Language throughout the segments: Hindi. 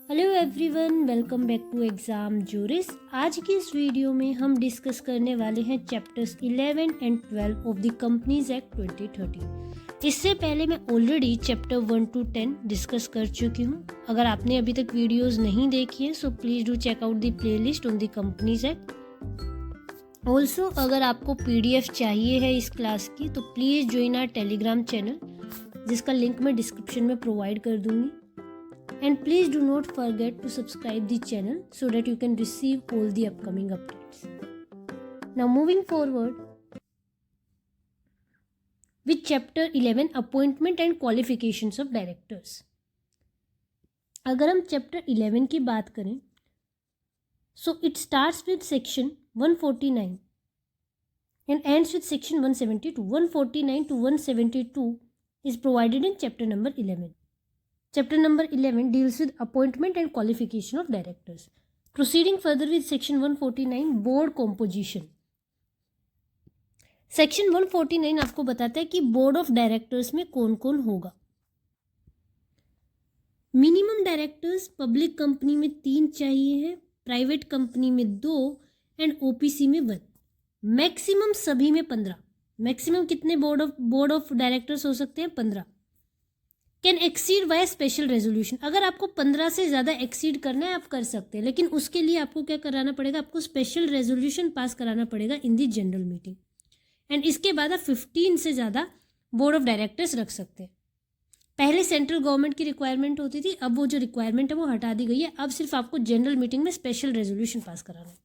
Hello everyone, welcome back to exam Juris. आज की इस वीडियो में हम डिस्कस करने वाले हैं chapters 11 and 12 of the companies act 2013। इससे पहले मैं ऑलरेडी चैप्टर 1 to 10 डिस्कस कर चुकी हूँ। अगर आपने अभी तक वीडियोस नहीं देखी है so please do check out the playlist on the companies act. Also अगर आपको PDF चाहिए है इस क्लास की तो please join our telegram channel, जिसका लिंक मैं डिस्क्रिप्शन में प्रोवाइड कर दूँगी। And please do not forget to subscribe the channel so that you can receive all the upcoming updates. Now moving forward with chapter 11, appointment and qualifications of directors. अगर हम chapter 11 की बात करें so it starts with section 149 and ends with section 172. 149 to 172 is provided in chapter number 11. Chapter number 11 deals with appointment and qualification of directors. Proceeding further with section 149, board composition. Section 149 आपको बताता है कि board of directors में कौन कौन होगा। मिनिमम डायरेक्टर्स पब्लिक कंपनी में 3 चाहिए है, प्राइवेट कंपनी में 2 एंड OPC में 1। मैक्सिमम सभी में 15। मैक्सिमम कितने बोर्ड ऑफ डायरेक्टर्स हो सकते हैं? 15। Can exceed by special resolution. अगर आपको 15 से ज़्यादा एक्सीड करना है आप कर सकते हैं, लेकिन उसके लिए आपको क्या कराना पड़ेगा? आपको स्पेशल रेजोल्यूशन पास कराना पड़ेगा इन दी जनरल मीटिंग। एंड इसके बाद आप 15 से ज़्यादा बोर्ड ऑफ डायरेक्टर्स रख सकते हैं। पहले सेंट्रल गवर्नमेंट की रिक्वायरमेंट होती थी, अब वो जो रिक्वायरमेंट है वो हटा दी गई है। अब सिर्फ आपको जनरल मीटिंग में स्पेशल रेजोल्यूशन पास कराना है।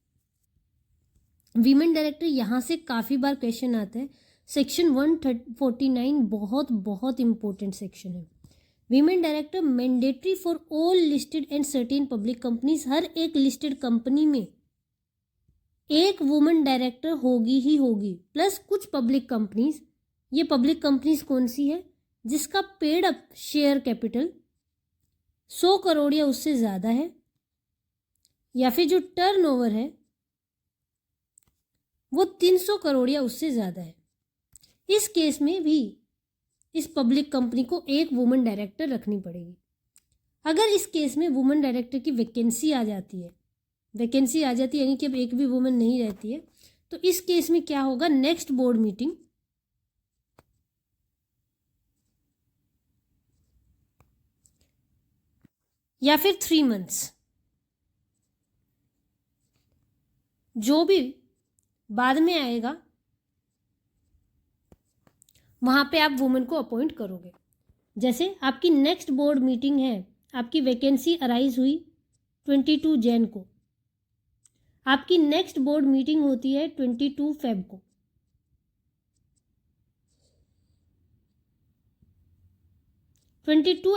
वीमेन डायरेक्टर यहाँ से काफ़ी बार क्वेश्चन आता है। सेक्शन 149 बहुत इंपॉर्टेंट सेक्शन है। Women director mandatory for all listed and certain public companies. हर एक लिस्टेड कंपनी में एक वुमेन डायरेक्टर होगी ही होगी, प्लस कुछ पब्लिक कंपनीज। ये पब्लिक कंपनीज कौन सी है? जिसका paid up share capital 100 crore या उससे ज़्यादा है, या फिर जो टर्नओवर है वो 300 करोड़ या उससे ज़्यादा है। इस केस में भी इस पब्लिक कंपनी को एक वुमेन डायरेक्टर रखनी पड़ेगी। अगर इस केस में वुमेन डायरेक्टर की वैकेंसी आ जाती है यानी कि अब एक भी वुमेन नहीं रहती है, तो इस केस में क्या होगा? नेक्स्ट बोर्ड मीटिंग या फिर 3 मंथ्स, जो भी बाद में आएगा वहाँ पे आप वुमेन को अपॉइंट करोगे। जैसे आपकी नेक्स्ट बोर्ड मीटिंग है, आपकी वैकेंसी अराइज हुई 22 जैन को, आपकी नेक्स्ट बोर्ड मीटिंग होती है 22 फेब को।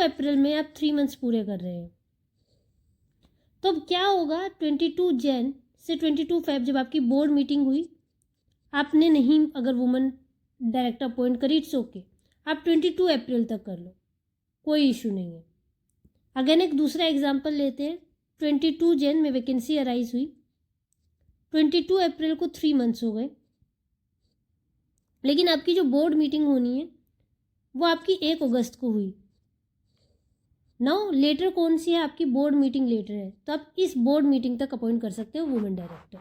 अप्रैल में आप 3 मंथ्स पूरे कर रहे हैं, तो अब क्या होगा? 22 जैन से 22 फेब जब आपकी बोर्ड मीटिंग हुई, आपने नहीं अगर वुमेन डायरेक्टर अपॉइंट करी, इट्स ओके, आप 22 अप्रैल तक कर लो, कोई इशू नहीं है। अगेन एक दूसरा एग्जांपल लेते हैं। 22 जैन में वैकेंसी अराइज हुई, 22 अप्रैल को 3 मंथ्स हो गए, लेकिन आपकी जो बोर्ड मीटिंग होनी है वो आपकी 1 अगस्त को हुई। नाउ लेटर कौन सी है? आपकी बोर्ड मीटिंग लेटर है, तो आप इस बोर्ड मीटिंग तक अपॉइंट कर सकते हो women director.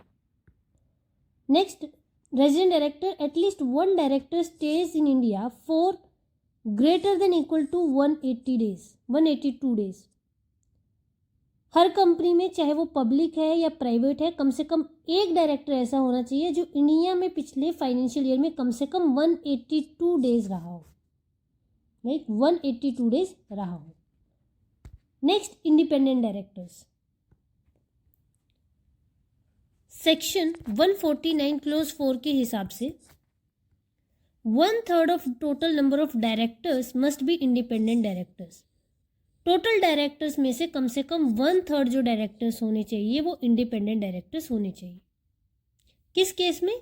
Next, resident director. At least 1 director stage in India for greater than equal to 182 days. हर कंपनी में, चाहे वो पब्लिक है या प्राइवेट है, कम से कम एक डायरेक्टर ऐसा होना चाहिए जो इंडिया में पिछले फाइनेंशियल ईयर में कम से कम 182 डेज रहा हो। 182 डेज रहा हो। Next, independent directors. Section 149 close 4 के हिसाब से 1/3 of total number of directors must be independent directors. Total directors में से कम 1/3 जो डायरेक्टर्स होने चाहिए वो इंडिपेंडेंट डायरेक्टर्स होने चाहिए। किस केस में?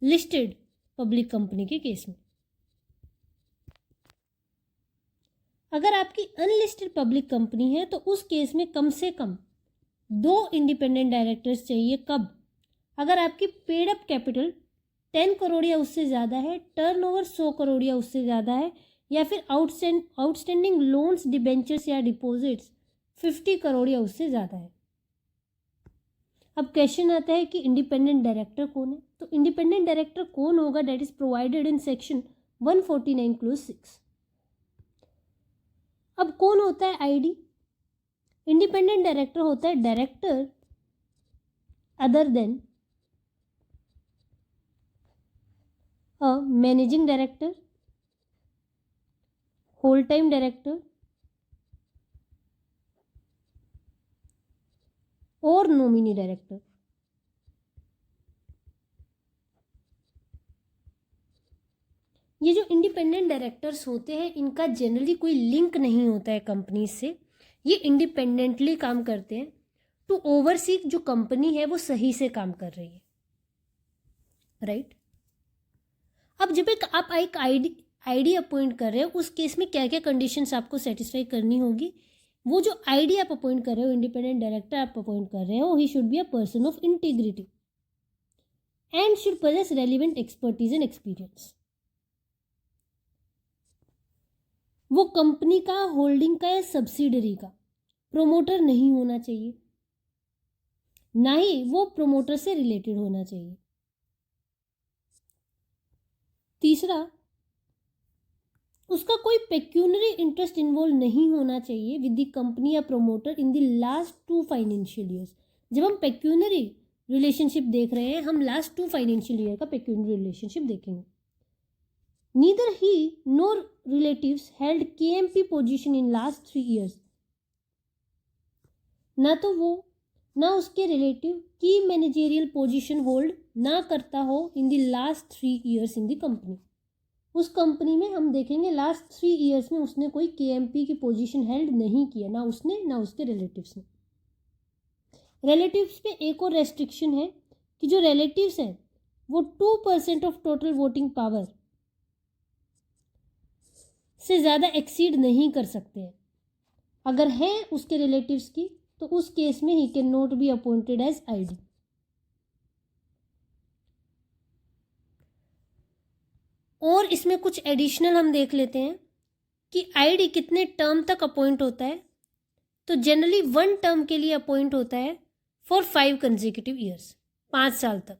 लिस्टेड पब्लिक कंपनी के केस में। अगर आपकी अनलिस्टेड पब्लिक कंपनी है तो उस केस में कम से कम 2 इंडिपेंडेंट डायरेक्टर्स चाहिए। कब? अगर आपकी पेड अप कैपिटल 10 करोड़ या उससे ज़्यादा है, टर्नओवर 100 करोड़ या उससे ज़्यादा है, या फिर आउटस्टैंडिंग लोन्स, डिबेंचर्स या डिपॉजिट्स 50 करोड़ या उससे ज़्यादा है। अब क्वेश्चन आता है कि इंडिपेंडेंट डायरेक्टर कौन है। तो इंडिपेंडेंट डायरेक्टर कौन होगा, that is provided in section 149 close 6। अब कौन होता है आईडी? इंडिपेंडेंट डायरेक्टर होता है director other than a managing director, whole time director और नॉमिनी डायरेक्टर। ये जो इंडिपेंडेंट डायरेक्टर्स होते हैं इनका जनरली कोई लिंक नहीं होता है कंपनी से, ये इंडिपेंडेंटली काम करते हैं टू ओवरसी जो कंपनी है वो सही से काम कर रही है, राइट। अब जब आप एक आईडी अपॉइंट कर रहे हो उस केस में क्या क्या कंडीशंस आपको सेटिस्फाई करनी होगी। वो जो आईडी आप अपॉइंट कर रहे हो, इंडिपेंडेंट डायरेक्टर आप अपॉइंट कर रहे हो, he should be a person of integrity and should possess relevant expertise and experience. वो कंपनी का, होल्डिंग का या सब्सिडरी का प्रोमोटर नहीं होना चाहिए, ना ही वो प्रोमोटर से रिलेटेड होना चाहिए। तीसरा, उसका कोई पेक्यूनरी इंटरेस्ट इन्वॉल्व नहीं होना चाहिए विद द कंपनी या promoter in the last 2 financial years. जब हम पेक्यूनरी रिलेशनशिप देख रहे हैं, हम लास्ट 2 फाइनेंशियल ईयर का पेक्यूनरी रिलेशनशिप देखेंगे। Neither he NOR relatives held KMP position in last 3 years. ना तो वो ना उसके रिलेटिव की मैनेजेरियल पोजीशन होल्ड ना करता हो in the last 3 years in the company. उस कंपनी में हम देखेंगे लास्ट 3 ईयर्स में उसने कोई KMP की पोजीशन हेल्ड नहीं किया, ना उसने ना उसके रिलेटिव्स ने। रिलेटिव्स पे एक और रेस्ट्रिक्शन है कि जो रिलेटिव्स हैं वो 2% ऑफ टोटल वोटिंग पावर से ज़्यादा एक्सीड नहीं कर सकते हैं। अगर है उसके रिलेटिव्स की तो उस केस में he can not be appointed as ID. और इसमें कुछ एडिशनल हम देख लेते हैं कि आईडी कितने टर्म तक अपॉइंट होता है। तो जनरली 1 टर्म के लिए अपॉइंट होता है फॉर 5 कंसेक्यूटिव ईयर्स, 5 साल तक।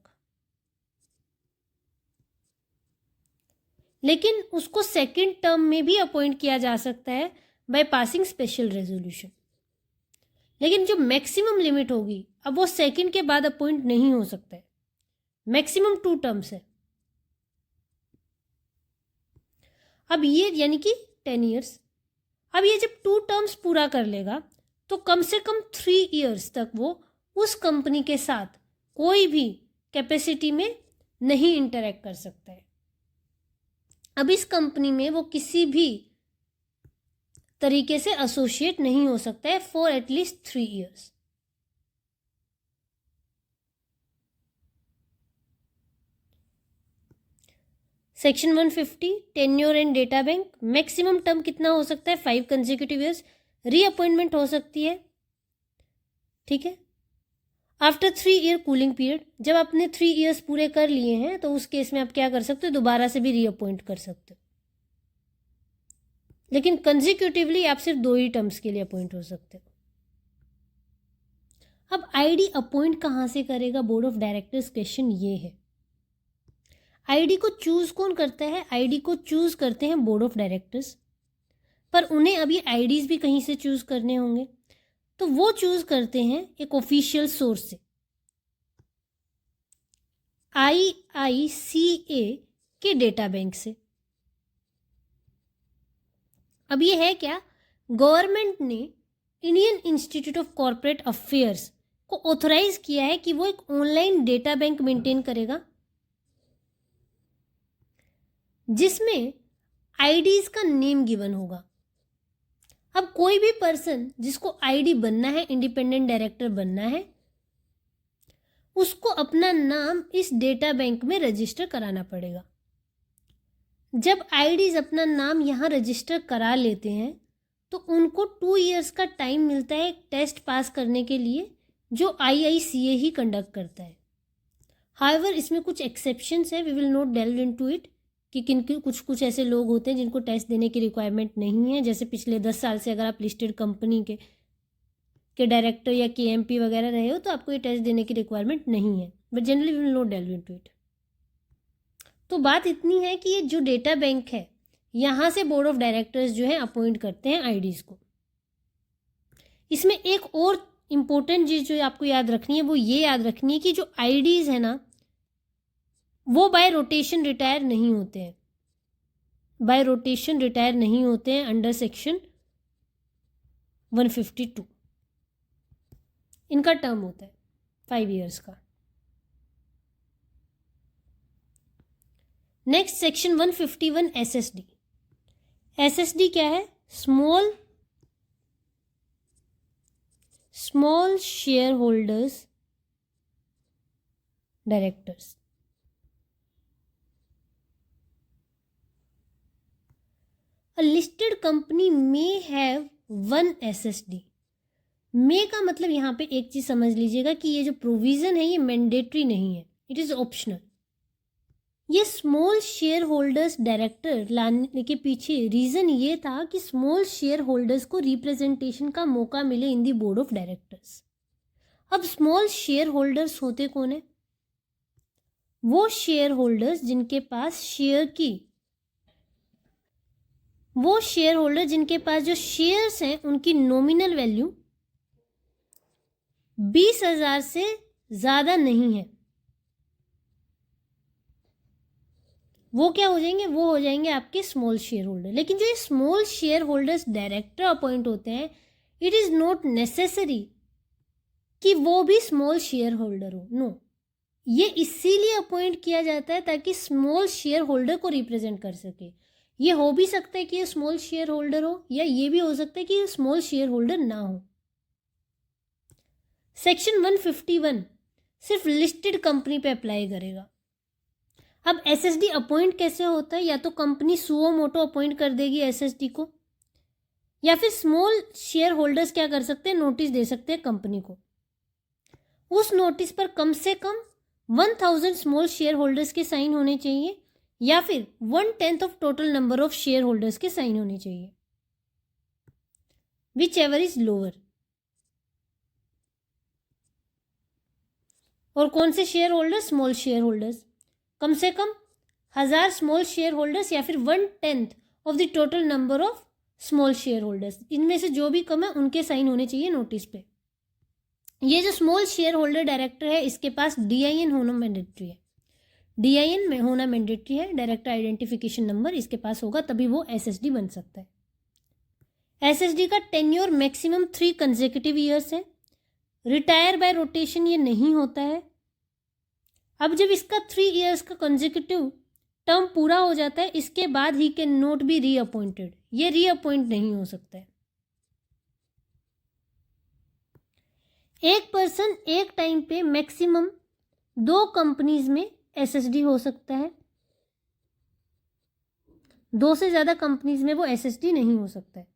लेकिन उसको सेकेंड टर्म में भी अपॉइंट किया जा सकता है बाय पासिंग स्पेशल रेजोल्यूशन। लेकिन जो मैक्सिमम लिमिट होगी, अब वो सेकेंड के बाद अपॉइंट नहीं हो सकता है, मैक्सिमम 2 टर्म्स है। अब ये यानी कि 10 ईयर्स। अब ये जब 2 टर्म्स पूरा कर लेगा तो कम से कम 3 ईयर्स तक वो उस कंपनी के साथ कोई भी कैपेसिटी में नहीं इंटरेक्ट कर सकता है। अब इस कंपनी में वो किसी भी तरीके से एसोसिएट नहीं हो सकता है for at least 3 years. Section 150 tenure and data bank. Maximum term कितना हो सकता है? 5 कंसेक्यूटिव ईयर्स। रीअपॉइंटमेंट हो सकती है, ठीक है। आफ्टर 3 ईयर कूलिंग पीरियड, जब आपने 3 ईयर्स पूरे कर लिए हैं तो उस केस में आप क्या कर सकते हो? दोबारा से भी रीअपॉइंट कर सकते हो, लेकिन कंसेक्यूटिवली आप सिर्फ 2 ही टर्म्स के लिए अपॉइंट हो सकते हो। अब आईडी अपॉइंट कहाँ से करेगा बोर्ड ऑफ डायरेक्टर्स? क्वेश्चन ये है। आईडी को चूज कौन करता है? आईडी को चूज करते हैं बोर्ड ऑफ डायरेक्टर्स, पर उन्हें अभी आईडीज भी कहीं से चूज करने होंगे, तो वो चूज करते हैं एक ऑफिशियल सोर्स से, IICA के डेटा बैंक से। अब ये है क्या? गवर्नमेंट ने Indian institute of corporate affairs को ऑथराइज किया है कि वो एक ऑनलाइन डेटा बैंक मेंटेन करेगा जिसमें आईडीज का नेम गिवन होगा। अब कोई भी पर्सन जिसको आईडी बनना है, इंडिपेंडेंट डायरेक्टर बनना है, उसको अपना नाम इस डेटा बैंक में रजिस्टर कराना पड़ेगा। जब आईडीज अपना नाम यहाँ रजिस्टर करा लेते हैं तो उनको 2 ईयर्स का टाइम मिलता है एक टेस्ट पास करने के लिए जो IICA ही कंडक्ट करता है। हाउएवर इसमें कुछ एक्सेप्शंस है, we will not delve into it कि किन कुछ ऐसे लोग होते हैं जिनको टेस्ट देने की रिक्वायरमेंट नहीं है। जैसे पिछले 10 साल से अगर आप लिस्टेड कंपनी के के डायरेक्टर या KMP वगैरह रहे हो तो आपको ये टेस्ट देने की रिक्वायरमेंट नहीं है, but generally we will not delve into it. तो बात इतनी है कि ये जो डेटा बैंक है यहाँ से बोर्ड ऑफ डायरेक्टर्स जो है अपॉइंट करते हैं IDs को। इसमें एक और इम्पोर्टेंट चीज़ जो आपको याद रखनी है वो ये याद रखनी है कि जो IDs है ना वो बाय रोटेशन रिटायर नहीं होते हैं, बाय रोटेशन रिटायर नहीं होते हैं अंडर सेक्शन 152। इनका टर्म होता है 5 years का। Next section 151 SSD। SSD क्या है? Small share holders directors. A listed company may have one SSD। मे का मतलब यहाँ पे एक चीज समझ लीजिएगा कि ये जो प्रोविजन है ये मैंडेटरी नहीं है, इट इज ऑप्शनल। ये स्मॉल शेयर होल्डर्स डायरेक्टर लाने के पीछे रीजन ये था कि स्मॉल शेयर होल्डर्स को रिप्रेजेंटेशन का मौका मिले इन दी बोर्ड ऑफ डायरेक्टर्स। अब स्मॉल शेयर होल्डर्स होते कौन है? वो शेयर होल्डर्स जिनके पास जो शेयर्स हैं उनकी नॉमिनल वैल्यू 20,000 से ज्यादा नहीं है, वो क्या हो जाएंगे? वो हो जाएंगे आपके स्मॉल शेयर होल्डर। लेकिन जो ये small share holders director appoint होते हैं, इट इज नॉट नेसेसरी कि वो भी स्मॉल शेयर होल्डर हो। नो, ये इसीलिए अपॉइंट किया जाता है ताकि स्मॉल शेयर होल्डर को रिप्रेजेंट कर सके। ये हो भी सकता है कि ये स्मॉल शेयर होल्डर हो, या ये भी हो सकता है कि ये स्मॉल शेयर होल्डर ना हो। सेक्शन 151 सिर्फ लिस्टेड कंपनी पे अप्लाई करेगा। अब SSD अपॉइंट कैसे होता है? या तो कंपनी सुओ मोटो अपॉइंट कर देगी SSD को, या फिर स्मॉल शेयर होल्डर्स क्या कर सकते हैं? नोटिस दे सकते हैं कंपनी को। उस नोटिस पर कम से कम 1000 स्मॉल शेयर होल्डर्स के साइन होने चाहिए, या फिर 1/10 of total number of share holders के साइन होने चाहिए, विच एवर इज लोअर। और कौन से share holders? Small share holders. कम से कम 1000 स्मॉल शेयर होल्डर्स या फिर 1/10 of the total number of small share holders, इनमें से जो भी कम है उनके साइन होने चाहिए नोटिस पे। ये जो स्मॉल शेयर होल्डर डायरेक्टर है इसके पास DIN होना मैंडेटरी है। DIN में होना मैंडेटरी है, डायरेक्टर आइडेंटिफिकेशन नंबर इसके पास होगा, तभी वो SSD बन सकता है। SSD का टेन्योर मैक्सिमम 3 कंसेक्यूटिव ईयर्स है। रिटायर बाय रोटेशन ये नहीं होता है। अब जब इसका 3 years का कंसेक्यूटिव टर्म पूरा हो जाता है, इसके बाद ही कैन नॉट बी रीअपॉइंटेड। ये रीअपॉइंट नहीं हो सकता है। एक पर्सन एक टाइम पे मैक्सिमम 2 कंपनीज में SSD हो सकता है, 2 से ज़्यादा कंपनीज में वो SSD नहीं हो सकता है।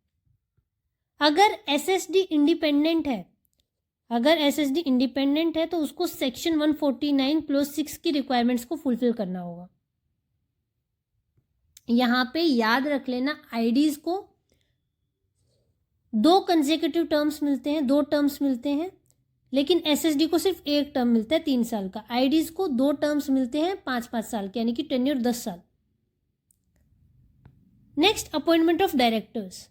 अगर SSD इंडिपेंडेंट है तो उसको सेक्शन 149 क्लोज 6 की रिक्वायरमेंट्स को फुलफिल करना होगा। यहाँ पे याद रख लेना, IDs को 2 कंसेक्यूटिव टर्म्स मिलते हैं, 2 टर्म्स मिलते हैं, लेकिन SSD को सिर्फ 1 टर्म मिलता है 3 साल का। IDs को 2 टर्म्स मिलते हैं 5-5 साल के, यानी कि टेन्योर 10 साल। Next, appointment of directors.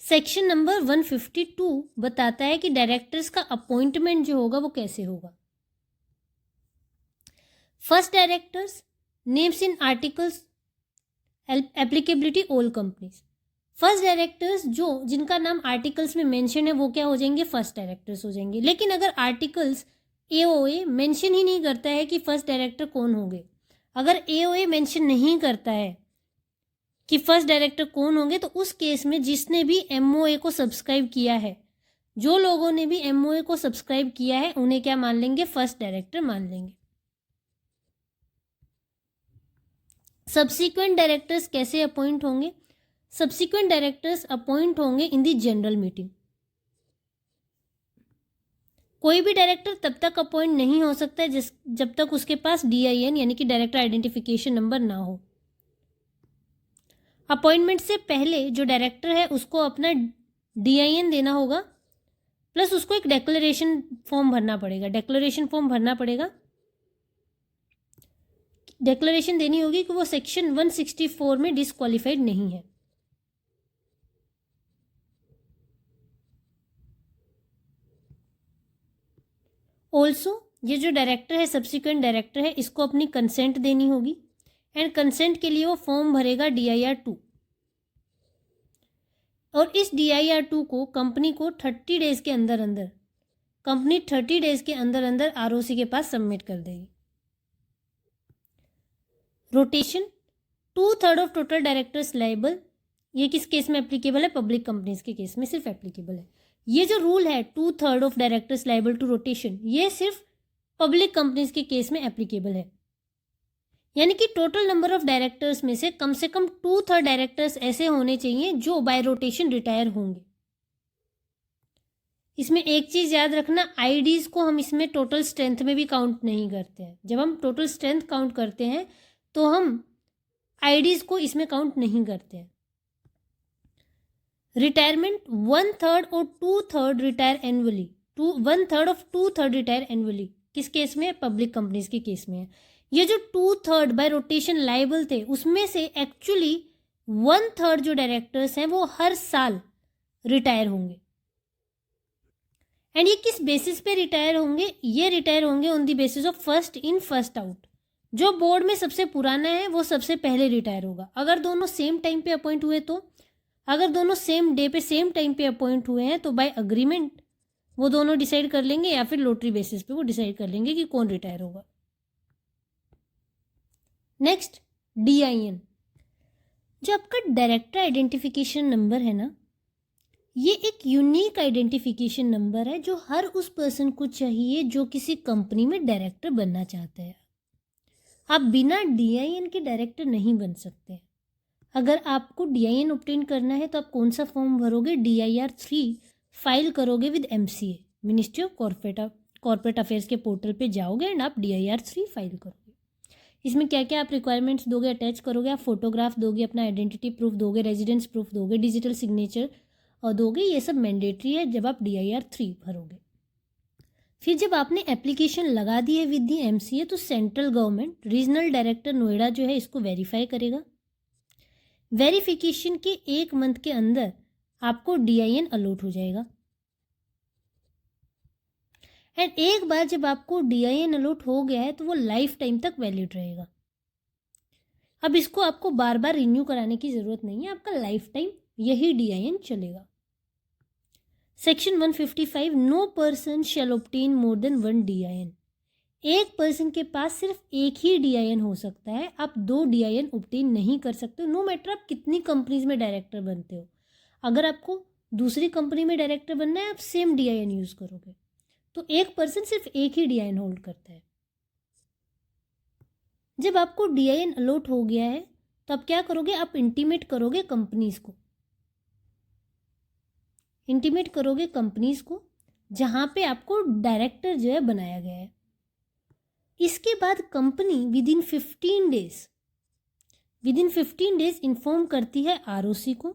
Section number 152 बताता है कि डायरेक्टर्स का अपॉइंटमेंट जो होगा वो कैसे होगा। First directors names in articles applicability all companies. First directors जिनका नाम आर्टिकल्स में मेंशन है वो क्या हो जाएंगे? फर्स्ट डायरेक्टर्स हो जाएंगे। लेकिन अगर आर्टिकल्स AOA मेंशन ही नहीं करता है कि फर्स्ट डायरेक्टर कौन होंगे, अगर AOA मेंशन नहीं करता है कि फर्स्ट डायरेक्टर कौन होंगे, तो उस केस में जिसने भी MOA को सब्सक्राइब किया है, जो लोगों ने भी MOA को सब्सक्राइब किया है, उन्हें क्या मान लेंगे? फर्स्ट डायरेक्टर मान लेंगे। सब्सिक्वेंट डायरेक्टर्स कैसे अपॉइंट होंगे? सब्सिक्वेंट डायरेक्टर्स अपॉइंट होंगे इन दी जनरल मीटिंग। कोई भी डायरेक्टर तब तक अपॉइंट नहीं हो सकता है जब तक उसके पास DIN यानी कि डायरेक्टर आइडेंटिफिकेशन नंबर ना हो। अपॉइंटमेंट से पहले जो डायरेक्टर है उसको अपना DIN देना होगा, प्लस उसको एक डेक्लेरेशन फॉर्म भरना पड़ेगा। डेक्लेरेशन फॉर्म भरना पड़ेगा, डेक्लेरेशन देनी होगी कि वो सेक्शन 164 में डिसक्वालीफाइड नहीं है। ऑल्सो ये जो डायरेक्टर है, सब्सिक्वेंट डायरेक्टर है, इसको अपनी कंसेंट देनी होगी एंड कंसेंट के लिए वो फॉर्म भरेगा DIR-2 और इस DIR-2 को कंपनी को 30 डेज के अंदर अंदर कंपनी 30 डेज के अंदर अंदर ROC के पास सबमिट कर देगी। Rotation 2/3 of total directors liable, ये किस केस में एप्लीकेबल है? पब्लिक कंपनीज के केस में सिर्फ एप्लीकेबल है। ये जो रूल है 2/3 of directors liable to rotation, ये सिर्फ पब्लिक कंपनीज के केस में एप्लीकेबल है। यानी कि टोटल नंबर ऑफ डायरेक्टर्स में से कम 2/3 डायरेक्टर्स ऐसे होने चाहिए जो बाय रोटेशन रिटायर होंगे। इसमें एक चीज़ याद रखना, IDs को हम इसमें टोटल स्ट्रेंथ में भी काउंट नहीं करते हैं। जब हम टोटल स्ट्रेंथ काउंट करते हैं तो हम IDs को इसमें काउंट नहीं करते हैं। रिटायरमेंट 1/3 और 2/3 retire annually, 1/3 of 2/3 retire annually, किस केस में? पब्लिक कंपनीज के केस में है। ये जो 2/3 बाय रोटेशन लायबल थे, उसमें से एक्चुअली 1/3 जो डायरेक्टर्स हैं वो हर साल रिटायर होंगे। एंड ये किस बेसिस पे रिटायर होंगे? ये रिटायर होंगे on the basis of first in first out. जो बोर्ड में सबसे पुराना है वो सबसे पहले रिटायर होगा। अगर दोनों सेम टाइम पे अपॉइंट हुए तो, अगर दोनों सेम डे पे सेम टाइम पे अपॉइंट हुए हैं तो बाय अग्रीमेंट वो दोनों डिसाइड कर लेंगे या फिर लॉटरी बेसिस पे वो डिसाइड कर लेंगे कि कौन रिटायर होगा। नेक्स्ट DIN, जो आपका डायरेक्टर आइडेंटिफिकेशन नंबर है ना, ये एक यूनिक आइडेंटिफिकेशन नंबर है जो हर उस पर्सन को चाहिए जो किसी कंपनी में डायरेक्टर बनना चाहता है। आप बिना DIN के डायरेक्टर नहीं बन सकते। अगर आपको DIN ऑब्टेन करना है तो आप कौन सा फॉर्म भरोगे? DIR-3 फाइल करोगे with MCA, ministry of corporate affairs के पोर्टल पे जाओगे एंड आप DIR-3 फाइल करोगे। इसमें क्या क्या आप रिक्वायरमेंट्स दोगे, अटैच करोगे, आप फोटोग्राफ दोगे, अपना आइडेंटिटी प्रूफ दोगे, रेजिडेंस प्रूफ दोगे, डिजिटल सिग्नेचर और दोगे। ये सब मैंडेटरी है जब आप DIR-3 भरोगे। फिर जब आपने एप्लीकेशन लगा दी है विद दी MCA तो central government regional director Noida जो है इसको वेरीफाई करेगा। वेरिफिकेशन के 1 मंथ के अंदर आपको DIN अलॉट हो जाएगा एंड एक बार जब आपको DIN अलॉट हो गया है तो वो लाइफ टाइम तक वैलिड रहेगा। अब इसको आपको बार बार रिन्यू कराने की ज़रूरत नहीं है, आपका लाइफ टाइम यही DIN चलेगा। Section 155, no person shall obtain more than 1 DIN। एक पर्सन के पास सिर्फ एक ही DIN हो सकता है, आप 2 DIN ऑब्टेन नहीं कर सकते, नो मैटर आप कितनी कंपनीज में डायरेक्टर बनते हो। अगर आपको दूसरी कंपनी में डायरेक्टर बनना है आप सेम DIN यूज़ करोगे। तो एक पर्सन सिर्फ एक ही DIN होल्ड करता है। जब आपको DIN अलॉट हो गया है तो आप क्या करोगे? आप इंटीमेट करोगे कंपनीज को, इंटीमेट करोगे कंपनीज को जहां पे आपको डायरेक्टर जो है बनाया गया है। इसके बाद company with in 15 days inform करती है ROC को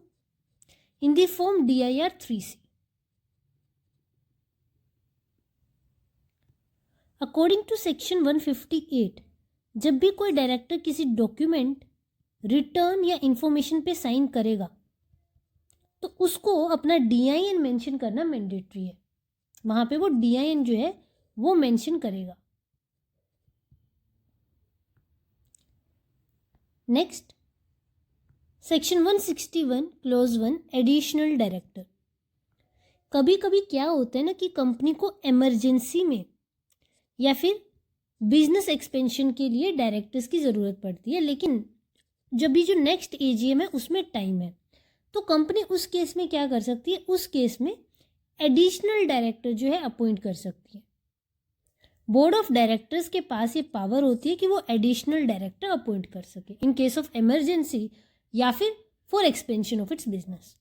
in the form DIR-3C। According to section 158, जब भी कोई डायरेक्टर किसी डॉक्यूमेंट, रिटर्न या इंफॉर्मेशन पे साइन करेगा तो उसको अपना DIN मेंशन करना मैंडेटरी है। वहां पे वो DIN जो है वो मेंशन करेगा। Next section 161 close 1, additional director. कभी कभी क्या होता है ना कि कंपनी को इमरजेंसी में या फिर बिजनेस एक्सपेंशन के लिए डायरेक्टर्स की ज़रूरत पड़ती है, लेकिन जब भी जो नेक्स्ट AGM है उसमें टाइम है तो कंपनी उस केस में क्या कर सकती है? उस केस में एडिशनल डायरेक्टर जो है अपॉइंट कर सकती है। बोर्ड ऑफ डायरेक्टर्स के पास ये पावर होती है कि वो एडिशनल डायरेक्टर अपॉइंट कर सके इन केस ऑफ इमरजेंसी या फिर for expansion of its business.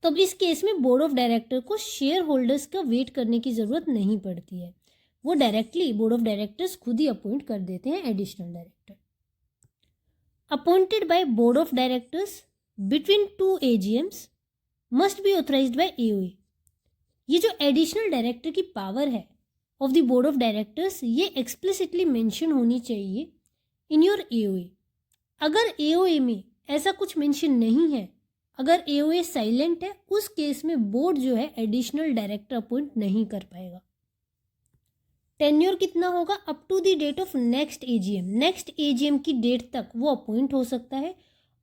तो अब इस केस में बोर्ड ऑफ डायरेक्टर को शेयर होल्डर्स का वेट करने की ज़रूरत नहीं पड़ती है, वो डायरेक्टली बोर्ड ऑफ डायरेक्टर्स खुद ही अपॉइंट कर देते हैं additional director. Appointed by board of directors between 2 AGMs must be authorized by AOA। ये जो एडिशनल डायरेक्टर की पावर है of the board of directors, ये एक्सप्लिसिटली मेंशन होनी चाहिए इन योर एओए। अगर एओए में ऐसा कुछ मेंशन नहीं है, अगर एओए साइलेंट है, उस केस में बोर्ड जो है एडिशनल डायरेक्टर अपॉइंट नहीं कर पाएगा। टेन्योर कितना होगा? Up to the date of next AGM, next AGM की डेट तक वो अपॉइंट हो सकता है,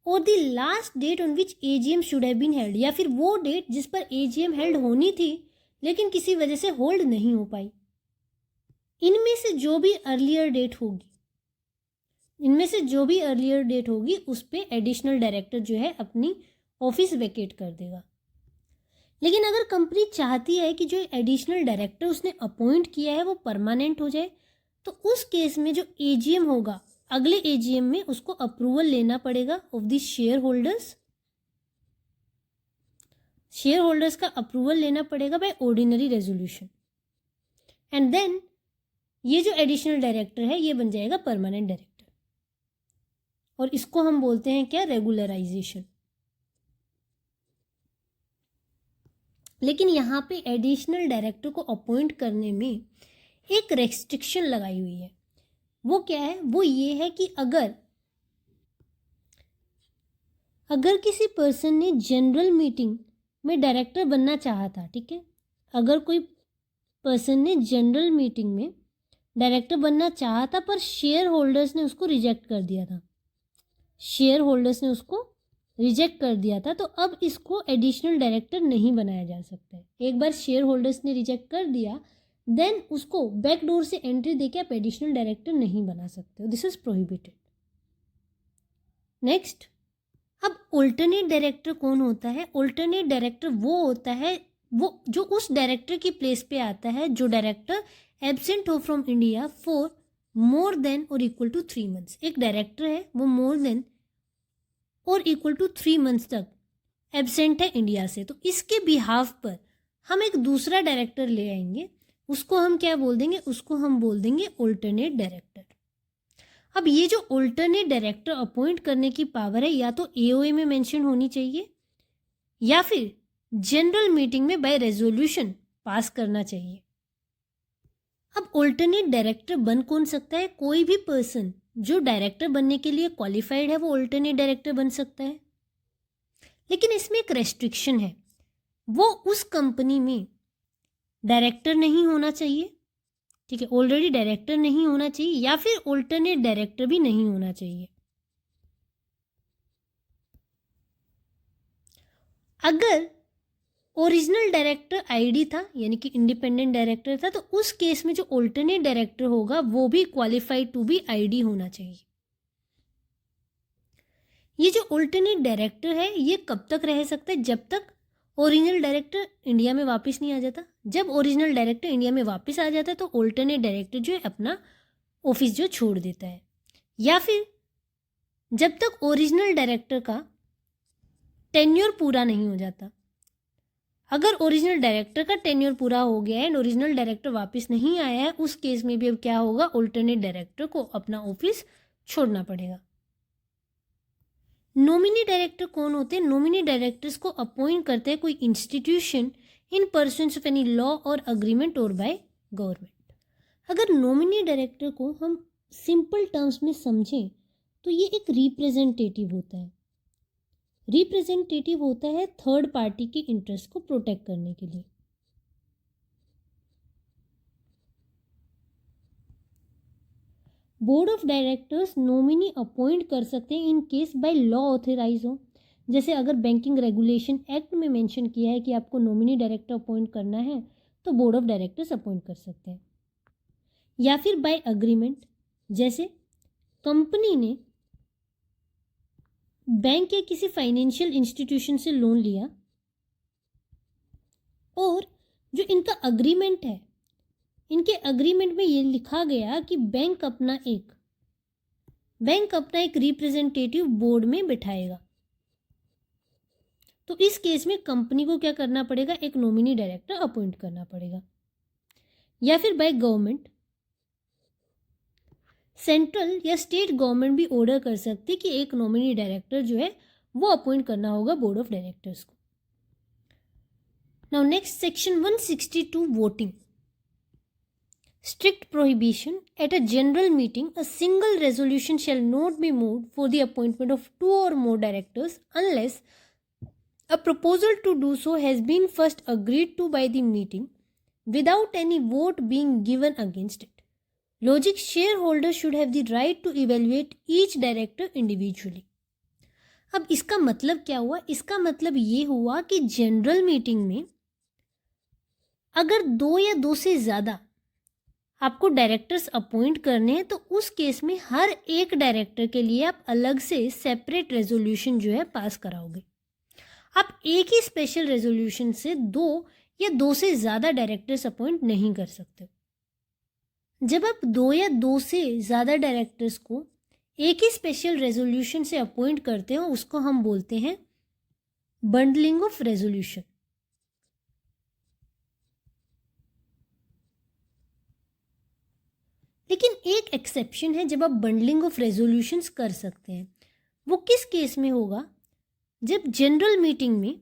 और the last date on which AGM should have been held, या फिर वो डेट जिस पर एजीएम हेल्ड होनी थी लेकिन किसी वजह से होल्ड नहीं हो पाई। इनमें से जो भी अर्लियर डेट होगी, इनमें से जो भी अर्लियर डेट होगी उस पर एडिशनल डायरेक्टर जो है अपनी ऑफिस वेकेट कर देगा। लेकिन अगर कंपनी चाहती है कि जो एडिशनल डायरेक्टर उसने अपॉइंट किया है वो परमानेंट हो जाए, तो उस केस में जो एजीएम होगा अगले एजीएम में उसको अप्रूवल लेना पड़ेगा of the share holders. Share holders का अप्रूवल लेना पड़ेगा by ordinary resolution, and then ये जो एडिशनल डायरेक्टर है ये बन जाएगा परमानेंट डायरेक्टर, और इसको हम बोलते हैं क्या? रेगुलराइजेशन। लेकिन यहाँ पे एडिशनल डायरेक्टर को अपॉइंट करने में एक रेस्ट्रिक्शन लगाई हुई है। वो क्या है? वो ये है कि अगर किसी पर्सन ने जनरल मीटिंग में डायरेक्टर बनना चाहा था, ठीक है, अगर कोई पर्सन ने जनरल मीटिंग में डायरेक्टर बनना चाहा था पर शेयर होल्डर्स ने उसको रिजेक्ट कर दिया था, शेयर होल्डर्स ने उसको रिजेक्ट कर दिया था, तो अब इसको एडिशनल डायरेक्टर नहीं बनाया जा सकता है। एक बार शेयर होल्डर्स ने रिजेक्ट कर दिया, देन उसको बैक डोर से एंट्री देके आप एडिशनल डायरेक्टर नहीं बना सकते हो, दिस इज प्रोहिबिटेड। नेक्स्ट, अब ऑल्टरनेट डायरेक्टर कौन होता है? ऑल्टरनेट डायरेक्टर वो होता है वो जो उस डायरेक्टर की प्लेस पे आता है जो डायरेक्टर एब्सेंट हो from India for more than और इक्वल टू 3 मंथ्स। एक डायरेक्टर है वो मोर देन और इक्वल टू 3 मंथ्स तक एब्सेंट है इंडिया से, तो इसके बिहाफ पर हम एक दूसरा डायरेक्टर ले आएंगे, उसको हम क्या बोल देंगे? उसको हम बोल देंगे ऑल्टरनेट डायरेक्टर। अब ये जो ऑल्टरनेट डायरेक्टर अपॉइंट करने की पावर है या तो एओए में मेंशन होनी चाहिए या फिर जनरल मीटिंग में बाय रेजोल्यूशन पास करना चाहिए। अब ऑल्टरनेट डायरेक्टर बन कौन सकता है? कोई भी पर्सन जो डायरेक्टर बनने के लिए क्वालिफाइड है वो ऑल्टरनेट डायरेक्टर बन सकता है, लेकिन इसमें एक रेस्ट्रिक्शन है, वो उस कंपनी में डायरेक्टर नहीं होना चाहिए, ठीक है, ऑलरेडी डायरेक्टर नहीं होना चाहिए, या फिर ऑल्टरनेट डायरेक्टर भी नहीं होना चाहिए। अगर ओरिजिनल डायरेक्टर आईडी था यानी कि इंडिपेंडेंट डायरेक्टर था, तो उस केस में जो ऑल्टरनेट डायरेक्टर होगा वो भी क्वालिफाइड टू बी आईडी होना चाहिए। ये जो ऑल्टरनेट डायरेक्टर है ये कब तक रह सकता है? जब तक ओरिजिनल डायरेक्टर इंडिया में वापस नहीं आ जाता। जब ओरिजिनल डायरेक्टर इंडिया में वापस आ जाता है तो ऑल्टरनेट डायरेक्टर जो है अपना ऑफिस जो छोड़ देता है, या फिर जब तक ओरिजिनल डायरेक्टर का टेन्योर पूरा नहीं हो जाता। अगर ओरिजिनल डायरेक्टर का टेन्योर पूरा हो गया है एंड ओरिजिनल डायरेक्टर वापस नहीं आया है, उस केस में भी अब क्या होगा? ऑल्टरनेट डायरेक्टर को अपना ऑफिस छोड़ना पड़ेगा। नॉमिनी डायरेक्टर कौन होते हैं? नॉमिनी डायरेक्टर्स को अपॉइंट करते हैं कोई institution in pursuance of any law और अग्रीमेंट और बाय गवर्नमेंट। अगर नॉमिनी डायरेक्टर को हम सिंपल टर्म्स में समझें तो ये एक रिप्रेजेंटेटिव होता है। रिप्रेजेंटेटिव होता है थर्ड पार्टी के इंटरेस्ट को प्रोटेक्ट करने के लिए। Board of directors nominee appoint कर सकते हैं in case by law authorise हो। जैसे अगर बैंकिंग रेगुलेशन एक्ट में मेंशन किया है कि आपको नॉमिनी डायरेक्टर अपॉइंट करना है तो बोर्ड ऑफ डायरेक्टर्स अपॉइंट कर सकते हैं, या फिर बाय अग्रीमेंट, जैसे कंपनी ने बैंक या किसी फाइनेंशियल इंस्टीट्यूशन से लोन लिया और जो इनका अग्रीमेंट है, इनके अग्रीमेंट में ये लिखा गया कि बैंक अपना एक रिप्रेजेंटेटिव बोर्ड में बिठाएगा, तो इस केस में कंपनी को क्या करना पड़ेगा? एक नॉमिनी डायरेक्टर अपॉइंट करना पड़ेगा। या फिर बाय गवर्नमेंट, सेंट्रल या स्टेट गवर्नमेंट भी ऑर्डर कर सकती कि एक नॉमिनी डायरेक्टर जो है वो अपॉइंट करना होगा बोर्ड ऑफ डायरेक्टर्स को। Now next, section 162, voting. Strict prohibition. At a general meeting, a single resolution shall not be moved for the appointment of 2 or more directors unless a proposal to do so has been first agreed to by the meeting without any vote being given against it. Logic, shareholders should have the right to evaluate each director individually. अब इसका मतलब क्या हुआ? इसका मतलब ये हुआ कि जनरल मीटिंग में अगर 2 या 2 से ज़्यादा आपको डायरेक्टर्स अपॉइंट करने हैं तो उस केस में हर एक डायरेक्टर के लिए आप अलग से सेपरेट रेजोल्यूशन जो है पास कराओगे। आप एक ही स्पेशल रेजोल्यूशन से 2 या 2 से ज़्यादा डायरेक्टर्स अपॉइंट नहीं कर सकते। जब आप 2 या 2 से ज़्यादा डायरेक्टर्स को एक ही स्पेशल रेजोल्यूशन से अपॉइंट करते हो उसको हम बोलते हैं बंडलिंग ऑफ रेजोल्यूशन। लेकिन एक एक्सेप्शन है जब आप बंडलिंग ऑफ रेजोल्यूशंस कर सकते हैं। वो किस केस में होगा? जब जनरल मीटिंग में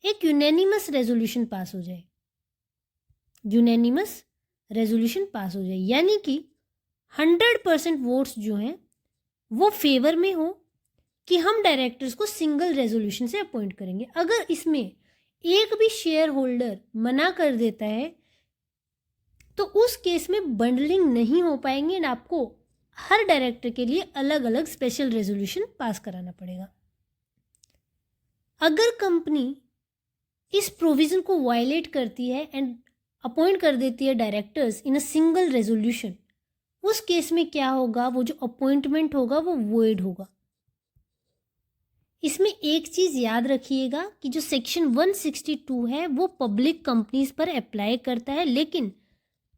एक यूनैनिमस रेजोल्यूशन पास हो जाए। यूनैनिमस रेजोल्यूशन पास हो जाए यानी कि 100% वोट्स जो हैं वो फेवर में हो कि हम डायरेक्टर्स को सिंगल रेजोल्यूशन से अपॉइंट करेंगे। अगर इसमें एक भी शेयर होल्डर मना कर देता है तो उस केस में बंडलिंग नहीं हो पाएंगे एंड आपको हर डायरेक्टर के लिए अलग अलग स्पेशल रेजोल्यूशन पास कराना पड़ेगा। अगर कंपनी इस प्रोविज़न को वायलेट करती है एंड अपॉइंट कर देती है directors in a single resolution, उस केस में क्या होगा? वो जो अपॉइंटमेंट होगा वो वॉइड होगा। इसमें एक चीज़ याद रखिएगा कि जो सेक्शन 162 है वो पब्लिक कंपनीज पर अप्लाई करता है लेकिन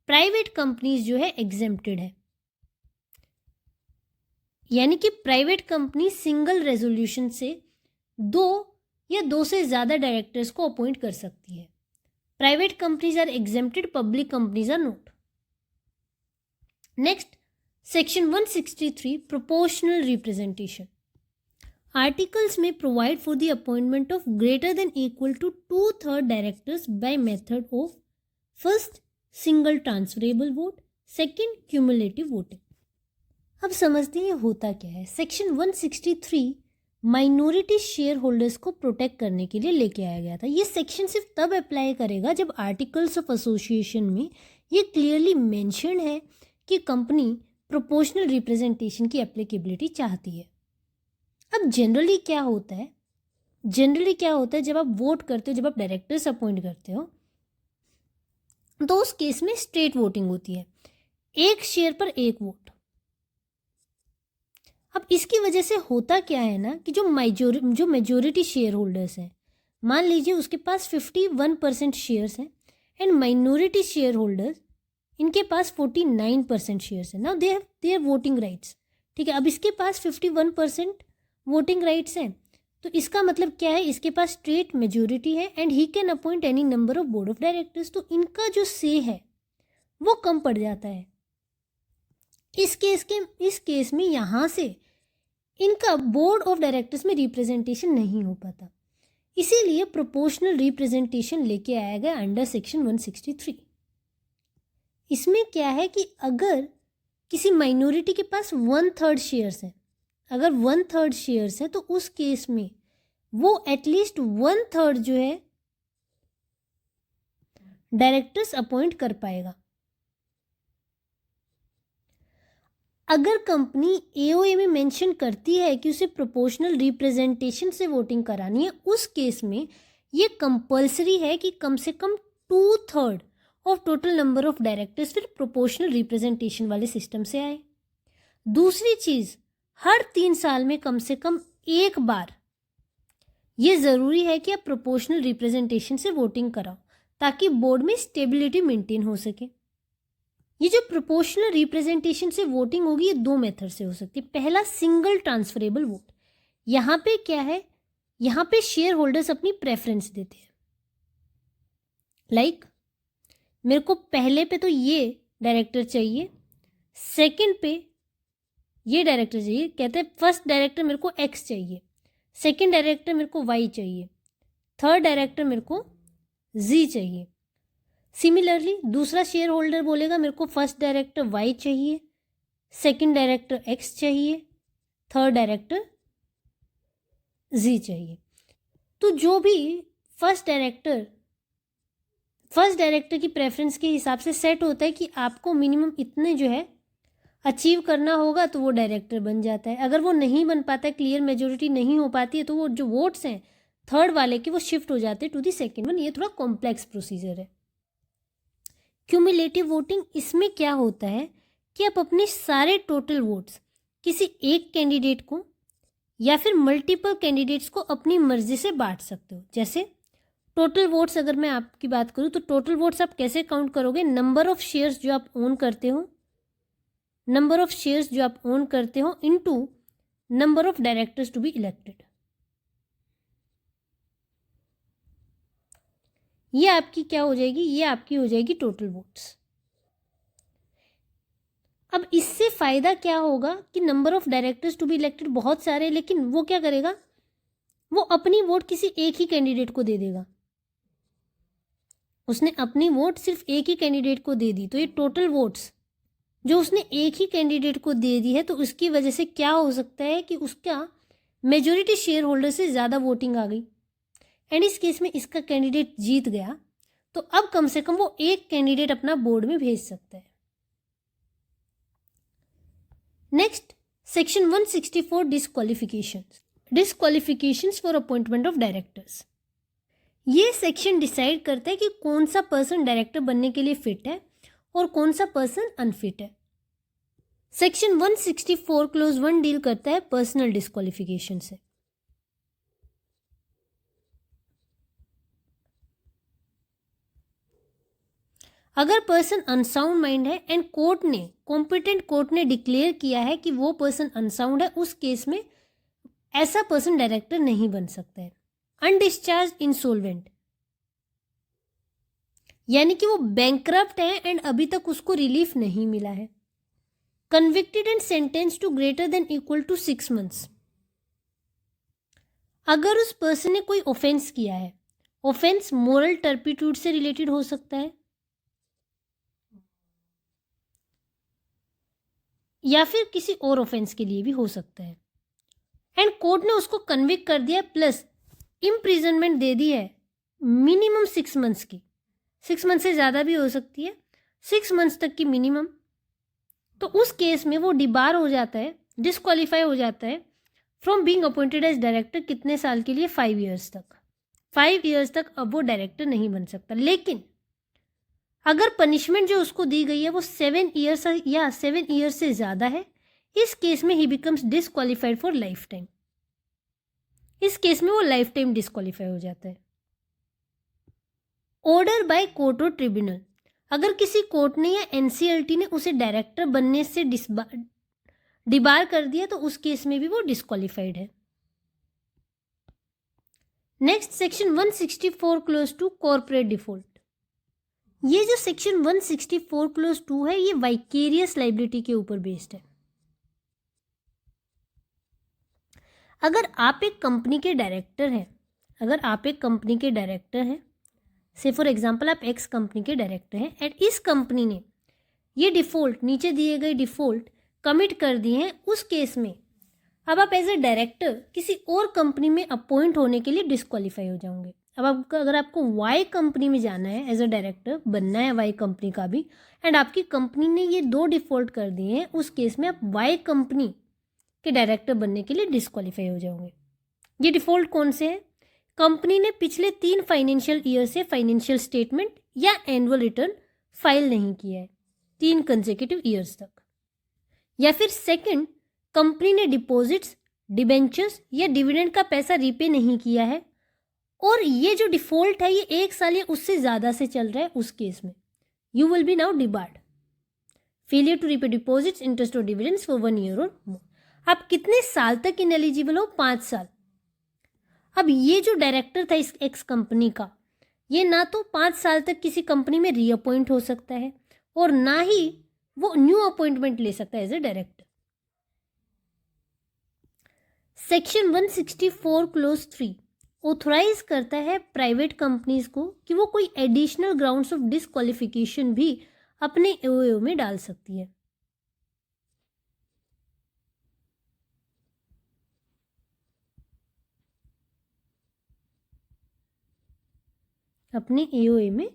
प्राइवेट कंपनीज जो है एग्जेम्प्टेड है। यानी कि प्राइवेट कंपनी सिंगल रेजोल्यूशन से 2 या 2 से ज़्यादा डायरेक्टर्स को अपॉइंट कर सकती है। Private companies are exempted, public companies are not. Next, section 163, proportional representation. Articles में provide for the appointment of greater than equal to 2/3 directors by method of first single transferable vote, second cumulative voting. अब समझते हैं ये होता क्या है। सेक्शन 163 माइनॉरिटी शेयर होल्डर्स को प्रोटेक्ट करने के लिए लेके आया गया था। ये सेक्शन सिर्फ तब अप्लाई करेगा जब आर्टिकल्स ऑफ एसोसिएशन में ये क्लियरली मेंशन है कि कंपनी प्रोपोर्शनल रिप्रेजेंटेशन की एप्लीकेबिलिटी चाहती है। अब जनरली क्या होता है जब आप वोट करते हो, जब आप डायरेक्टर्स अपॉइंट करते हो तो उस केस में स्ट्रेट वोटिंग होती है, 1 शेयर पर 1 वोट। अब इसकी वजह से होता क्या है ना कि जो मेजोरिटी शेयर होल्डर्स हैं, मान लीजिए उसके पास 51% शेयर्स हैं एंड माइनॉरिटी शेयर होल्डर्स इनके पास 49% शेयर्स हैं। Now they have voting rights. ठीक है, अब इसके पास 51% वोटिंग राइट्स हैं तो इसका मतलब क्या है? इसके पास स्ट्रेट मेजोरिटी है and he can appoint any number of board of directors. तो इनका जो से है वो कम पड़ जाता है। इस केस में यहाँ से इनका बोर्ड ऑफ डायरेक्टर्स में रिप्रेजेंटेशन नहीं हो पाता, इसीलिए प्रोपोर्शनल रिप्रेजेंटेशन लेके आया गया अंडर सेक्शन 163। इसमें क्या है कि अगर किसी माइनॉरिटी के पास 1/3 शेयर्स हैं, अगर 1/3 शेयर्स हैं तो उस केस में वो एटलीस्ट 1/3 जो है डायरेक्टर्स अपॉइंट कर पाएगा। अगर कंपनी एओए में मेंशन करती है कि उसे प्रोपोर्शनल रिप्रेजेंटेशन से वोटिंग करानी है, उस केस में ये कंपल्सरी है कि कम से कम 2/3 of total number of directors फिर प्रोपोर्शनल रिप्रेजेंटेशन वाले सिस्टम से आए। दूसरी चीज़, हर 3 साल में कम से कम एक बार ये ज़रूरी है कि आप प्रोपोर्शनल रिप्रेजेंटेशन से वोटिंग कराओ ताकि बोर्ड में स्टेबिलिटी मेंटेन हो सके। ये जो प्रोपोर्शनल रिप्रेजेंटेशन से वोटिंग होगी ये 2 मेथड से हो सकती है। पहला, सिंगल ट्रांसफरेबल वोट। यहाँ पे क्या है, यहाँ पे शेयर होल्डर्स अपनी प्रेफरेंस देते हैं। लाइक मेरे को पहले पे तो ये डायरेक्टर चाहिए, सेकंड पे ये डायरेक्टर चाहिए। कहते हैं फर्स्ट डायरेक्टर मेरे को X चाहिए, सेकंड डायरेक्टर मेरे को Y चाहिए, थर्ड डायरेक्टर मेरे को जी चाहिए। सिमिलरली दूसरा शेयर होल्डर बोलेगा मेरे को फर्स्ट डायरेक्टर वाई चाहिए, सेकंड डायरेक्टर एक्स चाहिए, थर्ड डायरेक्टर जी चाहिए। तो जो भी फर्स्ट डायरेक्टर की प्रेफरेंस के हिसाब से सेट होता है कि आपको मिनिमम इतने जो है अचीव करना होगा तो वो डायरेक्टर बन जाता है। अगर वो नहीं बन पाता है, क्लियर मेजोरिटी नहीं हो पाती है, तो वो जो वोट्स हैं थर्ड वाले के वो शिफ्ट हो जाते हैं टू द सेकेंड वन। ये थोड़ा कॉम्प्लेक्स प्रोसीजर है। क्यूमुलेटिव वोटिंग, इसमें क्या होता है कि आप अपने सारे टोटल वोट्स किसी एक कैंडिडेट को या फिर मल्टीपल कैंडिडेट्स को अपनी मर्जी से बांट सकते हो। जैसे टोटल वोट्स अगर मैं आपकी बात करूँ तो टोटल वोट्स आप कैसे काउंट करोगे? नंबर ऑफ शेयर्स जो आप ओन करते हो into number of directors to be elected. ये आपकी क्या हो जाएगी? ये आपकी हो जाएगी टोटल वोट्स। अब इससे फायदा क्या होगा कि number of directors to be elected बहुत सारे, लेकिन वो क्या करेगा, वो अपनी वोट किसी एक ही कैंडिडेट को दे देगा। उसने अपनी वोट सिर्फ एक ही कैंडिडेट को दे दी, तो ये टोटल वोट्स जो उसने एक ही कैंडिडेट को दे दी है, तो उसकी वजह से क्या हो सकता है कि उसका मेजोरिटी शेयर होल्डर से ज़्यादा वोटिंग आ गई एंड इस केस में इसका कैंडिडेट जीत गया, तो अब कम से कम वो एक कैंडिडेट अपना बोर्ड में भेज सकता है। Next, section 164 disqualifications for appointment of directors. ये सेक्शन डिसाइड करता है कि कौन सा पर्सन डायरेक्टर बनने के लिए फिट है और कौन सा पर्सन अनफिट है। सेक्शन 164 क्लोज 1 डील करता है पर्सनल डिस्क्वालिफिकेशन से। अगर पर्सन अनसाउंड माइंड है एंड कॉम्पिटेंट कोर्ट ने डिक्लेयर किया है कि वो पर्सन अनसाउंड है, उस केस में ऐसा पर्सन डायरेक्टर नहीं बन सकता है। अनडिस्चार्ज इंसोल्वेंट, यानी कि वो बैंकरप्ट है एंड अभी तक उसको रिलीफ नहीं मिला है। Convicted and sentence to greater than equal to 6 months, अगर उस पर्सन ने कोई ऑफेंस किया है, ऑफेंस मोरल टर्पिट्यूड से रिलेटेड हो सकता है या फिर किसी और ऑफेंस के लिए भी हो सकता है, एंड कोर्ट ने उसको कन्विक्ट कर दिया प्लस इम्प्रिजनमेंट दे दी है मिनिमम 6 months की, 6 months से ज़्यादा भी हो सकती है, 6 months तक की मिनिमम, तो उस केस में वो डिबार हो जाता है, डिस्क्वालीफाई हो जाता है from being appointed as director. कितने साल के लिए? 5 years तक। 5 years तक अब वो डायरेक्टर नहीं बन सकता। लेकिन अगर पनिशमेंट जो उसको दी गई है वो 7 years या 7 years से ज़्यादा है, इस केस में ही becomes disqualified for life time. इस केस में वो लाइफ टाइम डिस्क्वालीफाई हो जाता है। ऑर्डर बाय कोर्ट और ट्रिब्यूनल, अगर किसी कोर्ट ने या एनसीएलटी ने उसे डायरेक्टर बनने से डिबार कर दिया तो उस केस में भी वो डिस्क्वालीफाइड है। Next, section 164 close 2 corporate default. ये जो सेक्शन 164 क्लोज 2 है, ये वाइकेरियस लाइबिलिटी के ऊपर बेस्ड है। अगर आप एक कंपनी के डायरेक्टर हैं, से फॉर एग्जांपल आप एक्स कंपनी के डायरेक्टर हैं एंड इस कंपनी ने ये डिफ़ॉल्ट, नीचे दिए गए डिफ़ॉल्ट कमिट कर दिए हैं, उस केस में अब आप एज ए डायरेक्टर किसी और कंपनी में अपॉइंट होने के लिए डिस्क्वालीफाई हो जाओगे। अब अगर आपको वाई कंपनी में जाना है, एज ए डायरेक्टर बनना है वाई कंपनी का भी, एंड आपकी कंपनी ने ये 2 डिफ़ॉल्ट कर दिए हैं, उस केस में आप वाई कंपनी के डायरेक्टर बनने के लिए डिस्क्वालीफाई हो जाओगे। ये डिफ़ॉल्ट कौन से हैं? कंपनी ने पिछले 3 फाइनेंशियल ईयर से फाइनेंशियल स्टेटमेंट या एनुअल रिटर्न फाइल नहीं किया है 3 कंसेक्यूटिव ईयर्स तक, या फिर सेकंड, कंपनी ने डिपॉजिट्स, डिबेंचर्स या डिविडेंड का पैसा रीपे नहीं किया है और ये जो डिफ़ॉल्ट है ये 1 साल या उससे ज़्यादा से चल रहा है, उस केस में you will be now debarred. Failure to repay deposits, interest और डिविडेंड्स फॉर 1 year और मोर। आप कितने साल तक इनएलिजिबल हो? 5 साल। अब ये जो डायरेक्टर था इस एक्स कंपनी का, ये ना तो 5 साल तक किसी कंपनी में रीअपॉइंट हो सकता है और ना ही वो न्यू अपॉइंटमेंट ले सकता है as a director. Section 164 clause 3 authorise करता है प्राइवेट कंपनीज को कि वो कोई एडिशनल ग्राउंड्स ऑफ डिस्क्वालिफिकेशन भी अपने एओए में डाल सकती है। अपने एओए में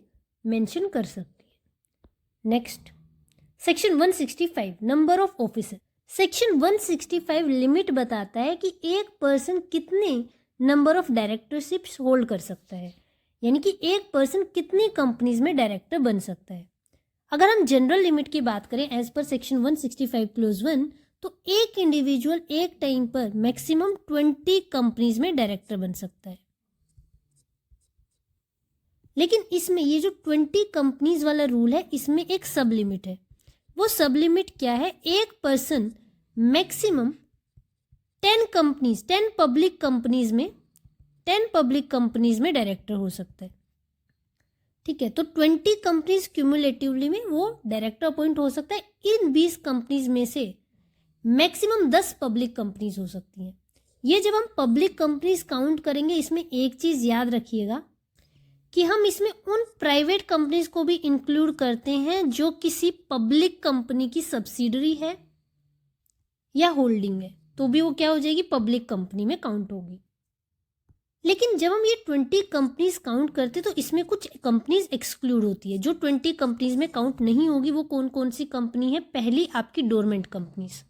मेंशन कर सकती है। Next, section 165 number of officer. Section 165 limit बताता है कि एक पर्सन कितने नंबर ऑफ डायरेक्टरशिप्स होल्ड कर सकता है, यानी कि एक पर्सन कितनी कंपनीज में डायरेक्टर बन सकता है। अगर हम जनरल लिमिट की बात करें एज पर सेक्शन 165 क्लोज 1, तो एक इंडिविजुअल एक टाइम पर मैक्सिमम 20 कंपनीज में डायरेक्टर बन सकता है। लेकिन इसमें ये जो 20 कंपनीज वाला रूल है, इसमें एक सब लिमिट है। वो सब लिमिट क्या है? एक person maximum 10 companies, 10 public companies में डायरेक्टर हो सकता है। ठीक है, तो 20 कंपनीज क्यूमुलेटिवली में वो डायरेक्टर अपॉइंट हो सकता है। इन 20 कंपनीज में से मैक्सिमम 10 पब्लिक कंपनीज हो सकती हैं। ये जब हम पब्लिक कंपनीज काउंट करेंगे, इसमें एक चीज याद रखिएगा कि हम इसमें उन प्राइवेट कंपनीज को भी इंक्लूड करते हैं जो किसी पब्लिक कंपनी की सब्सिडरी है या होल्डिंग है, तो भी वो क्या हो जाएगी? पब्लिक कंपनी में काउंट होगी। लेकिन जब हम ये 20 कंपनीज काउंट करते तो इसमें कुछ कंपनीज एक्सक्लूड होती है। जो 20 कंपनीज में काउंट नहीं होगी वो कौन कौन सी कंपनी है? पहली आपकी डोरमेंट कंपनीज,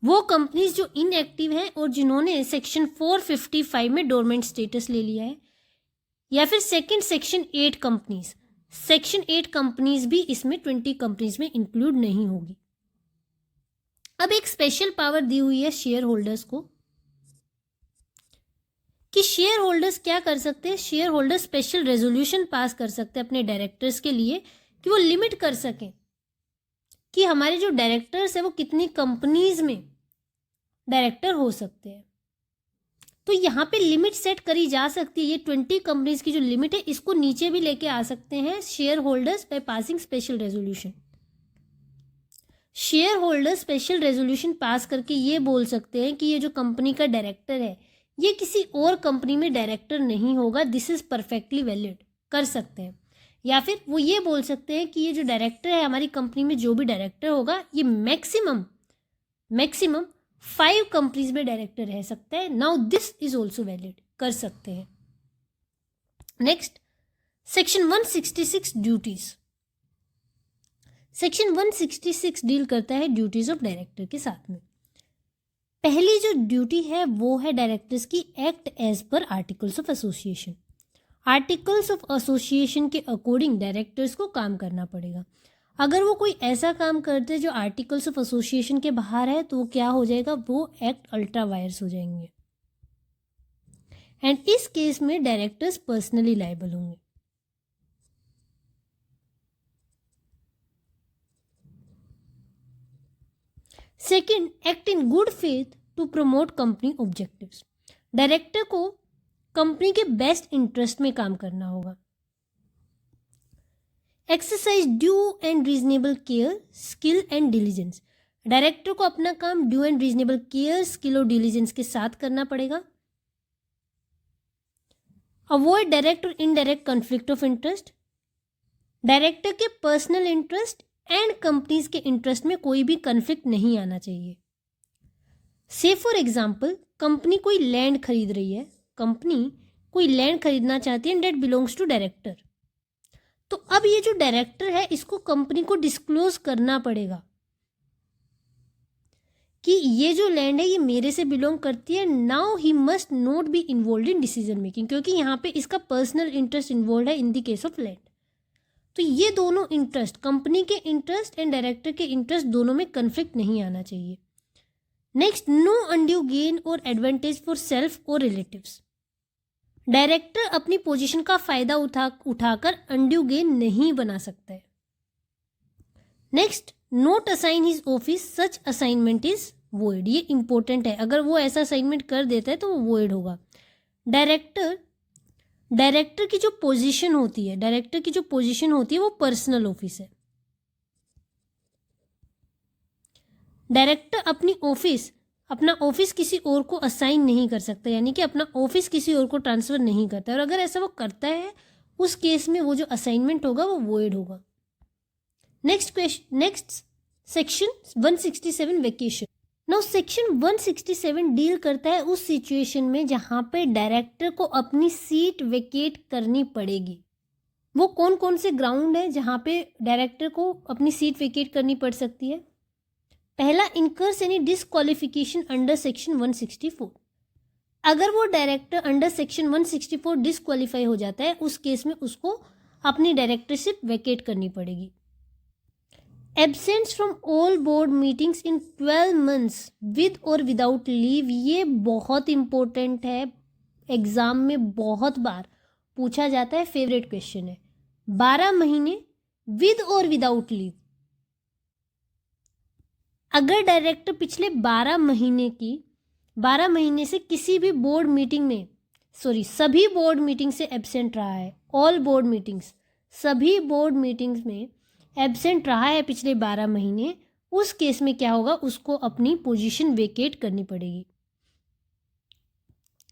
वो कंपनीज जो इनएक्टिव हैं और जिन्होंने सेक्शन 455 में डोरमेंट स्टेटस ले लिया है, या फिर second section 8 companies. Section 8 companies भी इसमें 20 कंपनीज में इंक्लूड नहीं होगी। अब एक स्पेशल पावर दी हुई है शेयर होल्डर्स को कि शेयर होल्डर्स क्या कर सकते हैं? शेयर होल्डर्स स्पेशल रेजोल्यूशन पास कर सकते हैं अपने डायरेक्टर्स के लिए कि वो लिमिट कर सकें कि हमारे जो डायरेक्टर्स है वो कितनी कंपनीज में डायरेक्टर हो सकते हैं। तो यहाँ पे लिमिट सेट करी जा सकती है। ये 20 कंपनीज की जो लिमिट है, इसको नीचे भी लेके आ सकते हैं share holders by passing special resolution. Share holder special resolution पास करके ये बोल सकते हैं कि ये जो कंपनी का डायरेक्टर है ये किसी और कंपनी में डायरेक्टर नहीं होगा, दिस इज परफेक्टली वैलिड, कर सकते हैं। या फिर वो ये बोल सकते हैं कि ये जो डायरेक्टर है, हमारी कंपनी में जो भी डायरेक्टर होगा, ये मैक्सिमम 5 कंपनीज में डायरेक्टर रह सकता है। Now this is also valid, कर सकते हैं। Next, section 166 duties. Section 166 deal करता है ड्यूटीज ऑफ डायरेक्टर के साथ में। पहली जो ड्यूटी है वो है डायरेक्टर्स की act as per articles of association. Articles of association के अकॉर्डिंग डायरेक्टर्स को काम करना पड़ेगा। अगर वो कोई ऐसा काम करते हैं जो आर्टिकल्स ऑफ एसोसिएशन के बाहर है तो वो क्या हो जाएगा? वो एक्ट अल्ट्रा वायर्स हो जाएंगे एंड इस केस में डायरेक्टर्स पर्सनली लायबल होंगे। Second, act in good faith to promote company objectives. Director को कंपनी के बेस्ट इंटरेस्ट में काम करना होगा। Exercise due and reasonable care, skill and diligence. Director को अपना काम due and reasonable care, skill और डिलीजेंस के साथ करना पड़ेगा। अवॉइड डायरेक्ट और indirect conflict of interest. Director के पर्सनल इंटरेस्ट एंड कंपनीज के इंटरेस्ट में कोई भी कन्फ्लिक्ट नहीं आना चाहिए। से फॉर एग्जाम्पल, कंपनी कोई लैंड खरीद रही है, कंपनी कोई लैंड खरीदना चाहती है and that belongs to director. तो अब ये जो डायरेक्टर है इसको कंपनी को डिस्क्लोज करना पड़ेगा कि ये जो लैंड है ये मेरे से बिलोंग करती है। Now he must not be involve in decision making, क्योंकि यहाँ पे इसका पर्सनल इंटरेस्ट इन्वॉल्व है इन द केस ऑफ लैंड। तो ये दोनों इंटरेस्ट, कंपनी के इंटरेस्ट एंड डायरेक्टर के इंटरेस्ट, दोनों में कन्फ्लिक्ट नहीं आना चाहिए। नेक्स्ट, नो अनड्यू गेन और एडवांटेज फॉर सेल्फ और रिलेटिव्स। डायरेक्टर अपनी पोजीशन का फायदा उठाकर अनड्यू गेन नहीं बना सकता है। Next, note assign his office, such assignment is void. ये इंपॉर्टेंट है, अगर वो ऐसा असाइनमेंट कर देता है तो वो वॉइड होगा। डायरेक्टर की जो पोजीशन होती है वो पर्सनल ऑफिस है। डायरेक्टर अपनी ऑफिस अपना ऑफिस किसी और को असाइन नहीं कर सकता, यानी कि अपना ऑफिस किसी और को ट्रांसफ़र नहीं करता, और अगर ऐसा वो करता है उस केस में वो जो असाइनमेंट होगा वो वॉइड होगा। Next section 167 vacation. Now section 167 deal करता है उस सिचुएशन में जहाँ पे डायरेक्टर को अपनी सीट वेकेट करनी पड़ेगी। वो कौन कौन से ग्राउंड है जहाँ पे डायरेक्टर को अपनी सीट वेकेट करनी पड़ सकती है? पहला, incurs any disqualification under section 164। अगर वो डायरेक्टर अंडर सेक्शन 164 डिसक्वालीफाई हो जाता है, उस केस में उसको अपनी डायरेक्टरशिप वेकेट करनी पड़ेगी। Absence from all board meetings in 12 months with और विदाउट लीव, ये बहुत इंपॉर्टेंट है, एग्जाम में बहुत बार पूछा जाता है, फेवरेट क्वेश्चन है। 12 महीने विद और विदाउट लीव। अगर डायरेक्टर पिछले 12 महीने से किसी भी बोर्ड मीटिंग में, सभी बोर्ड मीटिंग से एब्सेंट रहा है, ऑल बोर्ड मीटिंग्स, सभी बोर्ड मीटिंग्स में एब्सेंट रहा है पिछले 12 महीने, उस केस में क्या होगा? उसको अपनी पोजीशन वेकेट करनी पड़ेगी।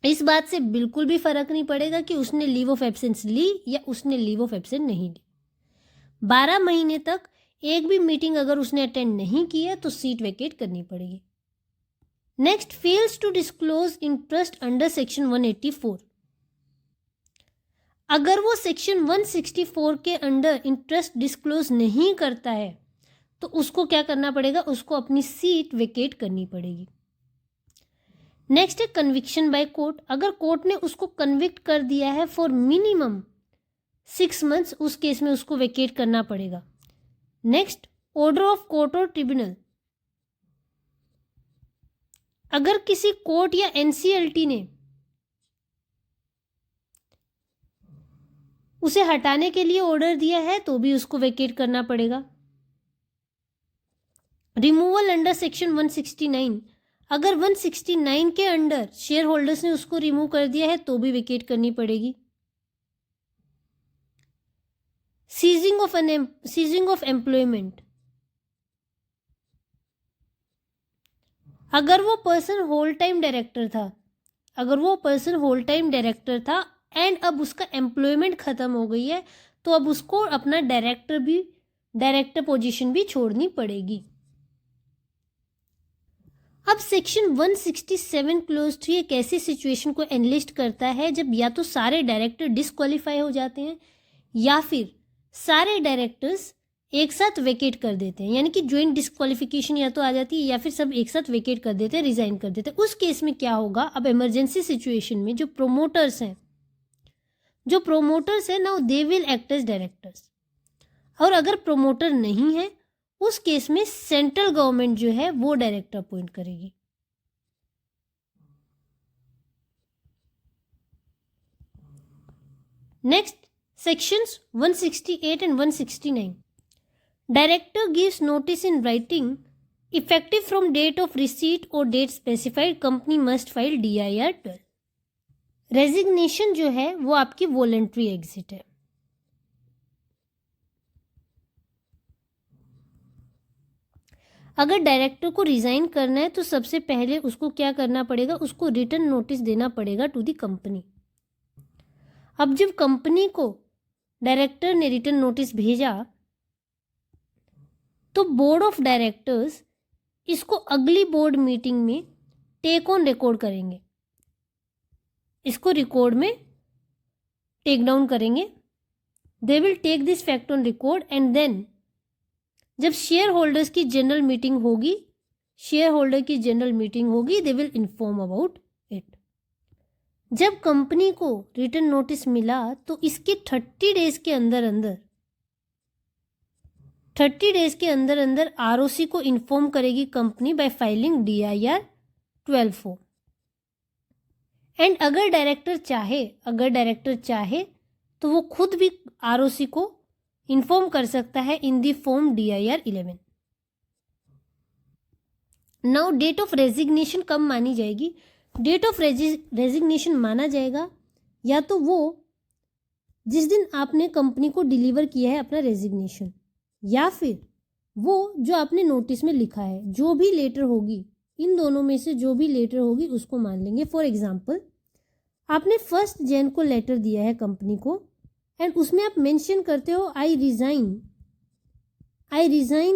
इस बात से बिल्कुल भी फर्क नहीं पड़ेगा कि उसने लीव ऑफ एब्सेंस ली या उसने लीव ऑफ एब्सेंस नहीं ली। 12 महीने तक एक भी मीटिंग अगर उसने अटेंड नहीं की है तो सीट वेकेट करनी पड़ेगी। Next, fails to disclose interest under section 184। अगर वो सेक्शन 164 के अंडर इंटरेस्ट डिस्क्लोज नहीं करता है तो उसको क्या करना पड़ेगा? उसको अपनी सीट वेकेट करनी पड़ेगी। नेक्स्ट है कन्विक्शन बाय कोर्ट। अगर कोर्ट ने उसको कन्विक्ट कर दिया है फॉर मिनिमम 6 मंथ्स, उस केस में उसको वेकेट करना पड़ेगा। नेक्स्ट, ऑर्डर ऑफ कोर्ट और ट्रिब्यूनल। अगर किसी कोर्ट या एनसीएलटी ने उसे हटाने के लिए ऑर्डर दिया है तो भी उसको वेकेट करना पड़ेगा। Removal under section 169। अगर 169 के अंडर शेयर होल्डर्स ने उसको रिमूव कर दिया है तो भी वेकेट करनी पड़ेगी। Ceasing of employment. अगर वो पर्सन होल टाइम डायरेक्टर था एंड अब उसका एम्प्लॉयमेंट खत्म हो गई है तो अब उसको अपना डायरेक्टर पोजीशन भी छोड़नी पड़ेगी। अब सेक्शन 167 क्लोज 3 एक ऐसी सिचुएशन को एनलिस्ट करता है जब या तो सारे डायरेक्टर डिसक्वालीफाई हो जाते हैं या फिर सारे डायरेक्टर्स एक साथ वेकेट कर देते हैं, यानी कि ज्वाइंट डिस्क्वालिफिकेशन या तो आ जाती है या फिर सब एक साथ वेकेट कर देते हैं, रिजाइन कर देते हैं। उस केस में क्या होगा? अब इमरजेंसी सिचुएशन में जो प्रोमोटर्स हैं now they will act as directors, और अगर प्रोमोटर नहीं है उस केस में सेंट्रल गवर्नमेंट जो है वो डायरेक्टर अपॉइंट करेगी। Next, sections 168 and 169। Director gives notice in writing effective from date of receipt or date specified, company must file DIR 12। Resignation जो है वो आपकी वॉलंटरी एग्जिट है। अगर डायरेक्टर को रिजाइन करना है तो सबसे पहले उसको क्या करना पड़ेगा? उसको रिटर्न नोटिस देना पड़ेगा टू द कंपनी। अब जब कंपनी को डायरेक्टर ने रिटर्न नोटिस भेजा तो बोर्ड ऑफ डायरेक्टर्स इसको अगली बोर्ड मीटिंग में टेक ऑन रिकॉर्ड करेंगे, इसको रिकॉर्ड में टेक डाउन करेंगे। They will take this fact on record and then जब शेयर होल्डर की जनरल मीटिंग होगी they will inform about it. जब कंपनी को रिटर्न नोटिस मिला तो इसके 30 डेज के अंदर आरओसी को इन्फॉर्म करेगी company by filing DIR 12 form. And अगर डायरेक्टर चाहे तो वो खुद भी आरओसी को इन्फॉर्म कर सकता है in the form DIR 11। Now date of resignation कब मानी जाएगी? डेट ऑफ रेजिग्नेशन माना जाएगा या तो वो जिस दिन आपने कंपनी को डिलीवर किया है अपना रेजिग्नेशन, या फिर वो जो आपने नोटिस में लिखा है, जो भी लेटर होगी इन दोनों में से जो भी लेटर होगी उसको मान लेंगे। फॉर एग्जाम्पल, आपने 1 जन को लेटर दिया है कंपनी को एंड उसमें आप मेंशन करते हो आई रिज़ाइन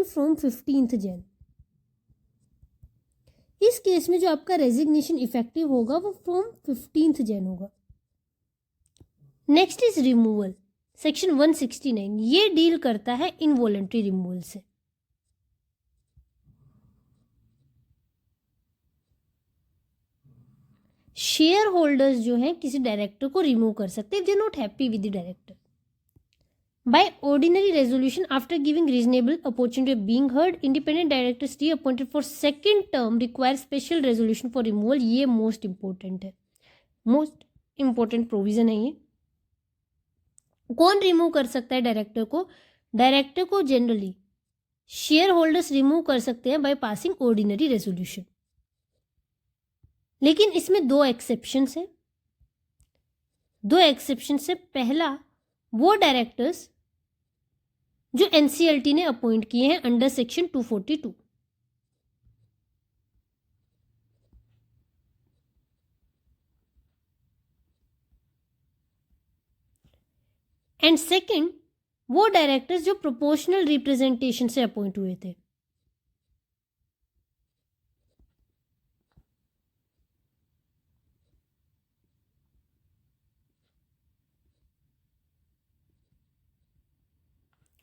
फ्रॉम 15 जन। इस केस में जो आपका रेजिग्नेशन इफेक्टिव होगा वो फ्रॉम 15 जन होगा। Next is removal, section 169। ये डील करता है इनवॉलंटरी रिमूवल से। शेयर होल्डर्स जो हैं किसी डायरेक्टर को रिमूव कर सकते हैं, they not happy with the director by ordinary resolution after giving reasonable opportunity of being heard. Independent directors reappointed for second term require special resolution for removal. ये मोस्ट इंपॉर्टेंट है, मोस्ट इंपॉर्टेंट प्रोविजन है ये। कौन रिमूव कर सकता है डायरेक्टर को? डायरेक्टर को जनरली शेयर होल्डर्स रिमूव कर सकते हैं बाय पासिंग ऑर्डिनरी रेजोल्यूशन, लेकिन इसमें 2 एक्सेप्शंस है। 2 एक्सेप्शंस है। पहला, वो डायरेक्टर्स जो एनसीएलटी ने अपॉइंट किए हैं अंडर सेक्शन 242। एंड सेकंड, वो डायरेक्टर्स जो प्रोपोर्शनल रिप्रेजेंटेशन से अपॉइंट हुए थे।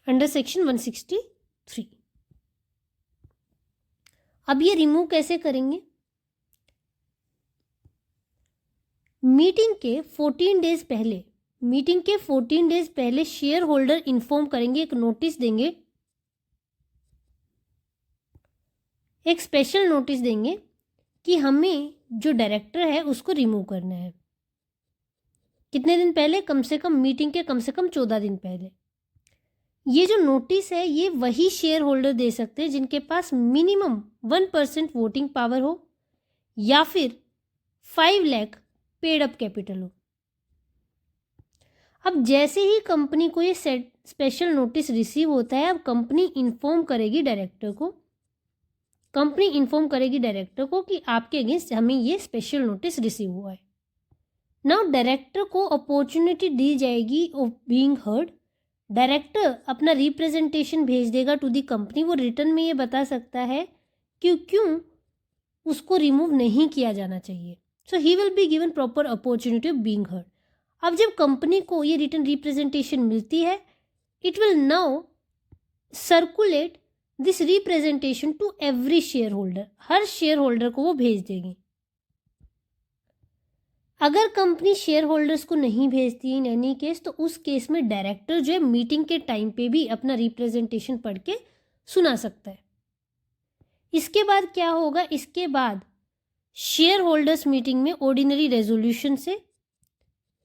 Under section 163। अब ये रिमूव कैसे करेंगे? मीटिंग के 14 डेज पहले शेयर होल्डर इन्फॉर्म करेंगे, एक नोटिस देंगे, एक स्पेशल नोटिस देंगे कि हमें जो डायरेक्टर है उसको रिमूव करना है। कितने दिन पहले? कम से कम मीटिंग के कम से कम 14 दिन पहले। ये जो नोटिस है ये वही शेयर होल्डर दे सकते हैं जिनके पास मिनिमम 1% वोटिंग पावर हो या फिर 5 लाख पेड अप कैपिटल हो। अब जैसे ही कंपनी को ये स्पेशल नोटिस रिसीव होता है, अब कंपनी इन्फॉर्म करेगी डायरेक्टर को कि आपके अगेंस्ट हमें ये स्पेशल नोटिस रिसीव हुआ है। नाउ डायरेक्टर को अपॉर्चुनिटी दी जाएगी ऑफ बीइंग हर्ड। डायरेक्टर अपना रिप्रेजेंटेशन भेज देगा टू दी कंपनी। वो रिटर्न में ये बता सकता है कि क्यों उसको रिमूव नहीं किया जाना चाहिए। So he will be given proper opportunity of being heard. अब जब कंपनी को ये रिटर्न रिप्रेजेंटेशन मिलती है, it will now circulate this representation to every share holder. हर शेयर होल्डर को वो भेज देगी। अगर कंपनी शेयर होल्डर्स को नहीं भेजती इन एनी केस, तो उस केस में डायरेक्टर जो है मीटिंग के टाइम पे भी अपना रिप्रेजेंटेशन पढ़ के सुना सकता है। इसके बाद क्या होगा? इसके बाद शेयर होल्डर्स मीटिंग में ऑर्डिनरी रेजोल्यूशन से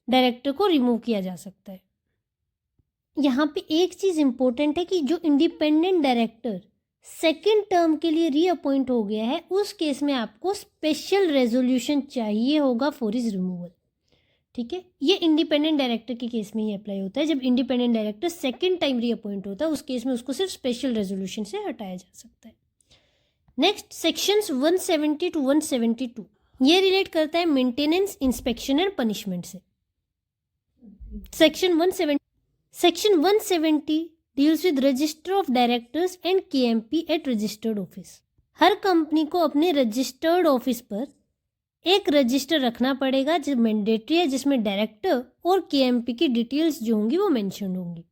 डायरेक्टर को रिमूव किया जा सकता है। यहाँ पे एक चीज़ इंपॉर्टेंट है कि जो इंडिपेंडेंट डायरेक्टर सेकेंड टर्म के लिए रीअपॉइंट हो गया है, उस केस में आपको स्पेशल रेजोल्यूशन चाहिए होगा फॉर हिज रिमूवल। ठीक है, ये इंडिपेंडेंट डायरेक्टर के केस में ही अप्लाई होता है। जब independent director second time reappoint होता है, उस केस में उसको सिर्फ स्पेशल रेजोल्यूशन से हटाया जा सकता है। नेक्स्ट, सेक्शंस 170 to 172 ये रिलेट करता है मेंटेनेंस, इंस्पेक्शन एंड पनिशमेंट से। Section 170 deals with register of directors and KMP at registered office. हर कंपनी को अपने रजिस्टर्ड ऑफिस पर एक रजिस्टर रखना पड़ेगा जो मैंडेटरी है, जिसमें डायरेक्टर और केएमपी की डिटेल्स जो होंगी वो मेंशन होंगी।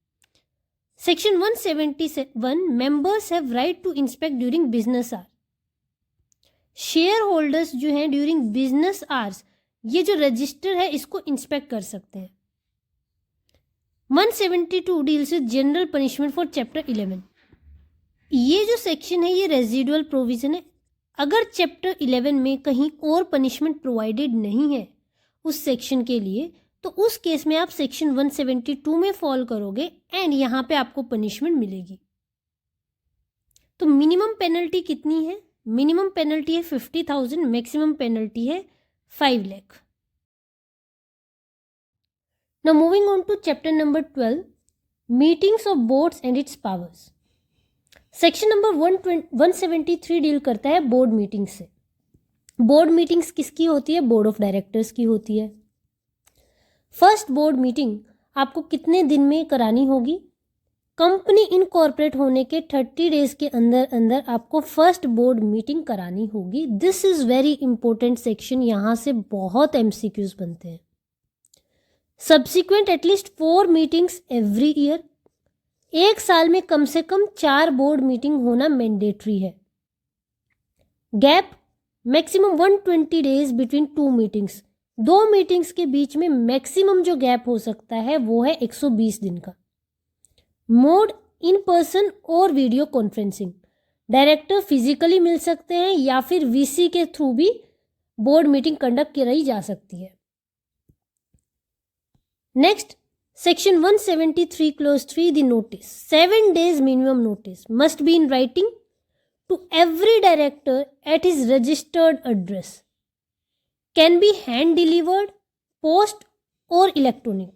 Section 171 members have right to inspect during business hour. Share holders जो हैं ड्यूरिंग बिजनेस आवर्स ये जो रजिस्टर है इसको इंस्पेक्ट कर सकते हैं। 172 deals with general punishment for chapter 11। ये जो सेक्शन है ये रेजिडुअल प्रोविजन है। अगर चैप्टर 11 में कहीं और पनिशमेंट प्रोवाइडेड नहीं है उस सेक्शन के लिए, तो उस केस में आप सेक्शन 172 में फॉल करोगे एंड यहाँ पे आपको पनिशमेंट मिलेगी। तो मिनिमम पेनल्टी कितनी है? मिनिमम पेनल्टी है 50,000, मैक्सिमम पेनल्टी है 5 lakh. Now moving on to chapter number 12, meetings of boards and its powers. Section number 173 deal करता है बोर्ड मीटिंग से। बोर्ड मीटिंग्स किसकी होती है? बोर्ड ऑफ डायरेक्टर्स की होती है। फर्स्ट बोर्ड मीटिंग आपको कितने दिन में करानी होगी? कंपनी इनकॉर्पोरेट होने के 30 डेज के अंदर अंदर आपको फर्स्ट बोर्ड मीटिंग करानी होगी। This is very important section, यहाँ से बहुत एमसीक्यूज बनते हैं। Subsequent at least 4 meetings every year, एक साल में कम से कम 4 बोर्ड मीटिंग होना मैंडेटरी है। Gap maximum 120 days between 2 meetings, 2 meetings के बीच में मैक्सिमम जो गैप हो सकता है वो है 120 दिन का। मोड इन पर्सन और वीडियो कॉन्फ्रेंसिंग, डायरेक्टर फिजिकली मिल सकते हैं या फिर वीसी के थ्रू भी बोर्ड मीटिंग कंडक्ट कराई जा सकती है। Next section 173 close 3 the notice, 7 days minimum notice must be in writing to every director at his registered address, can be hand delivered, post or electronic.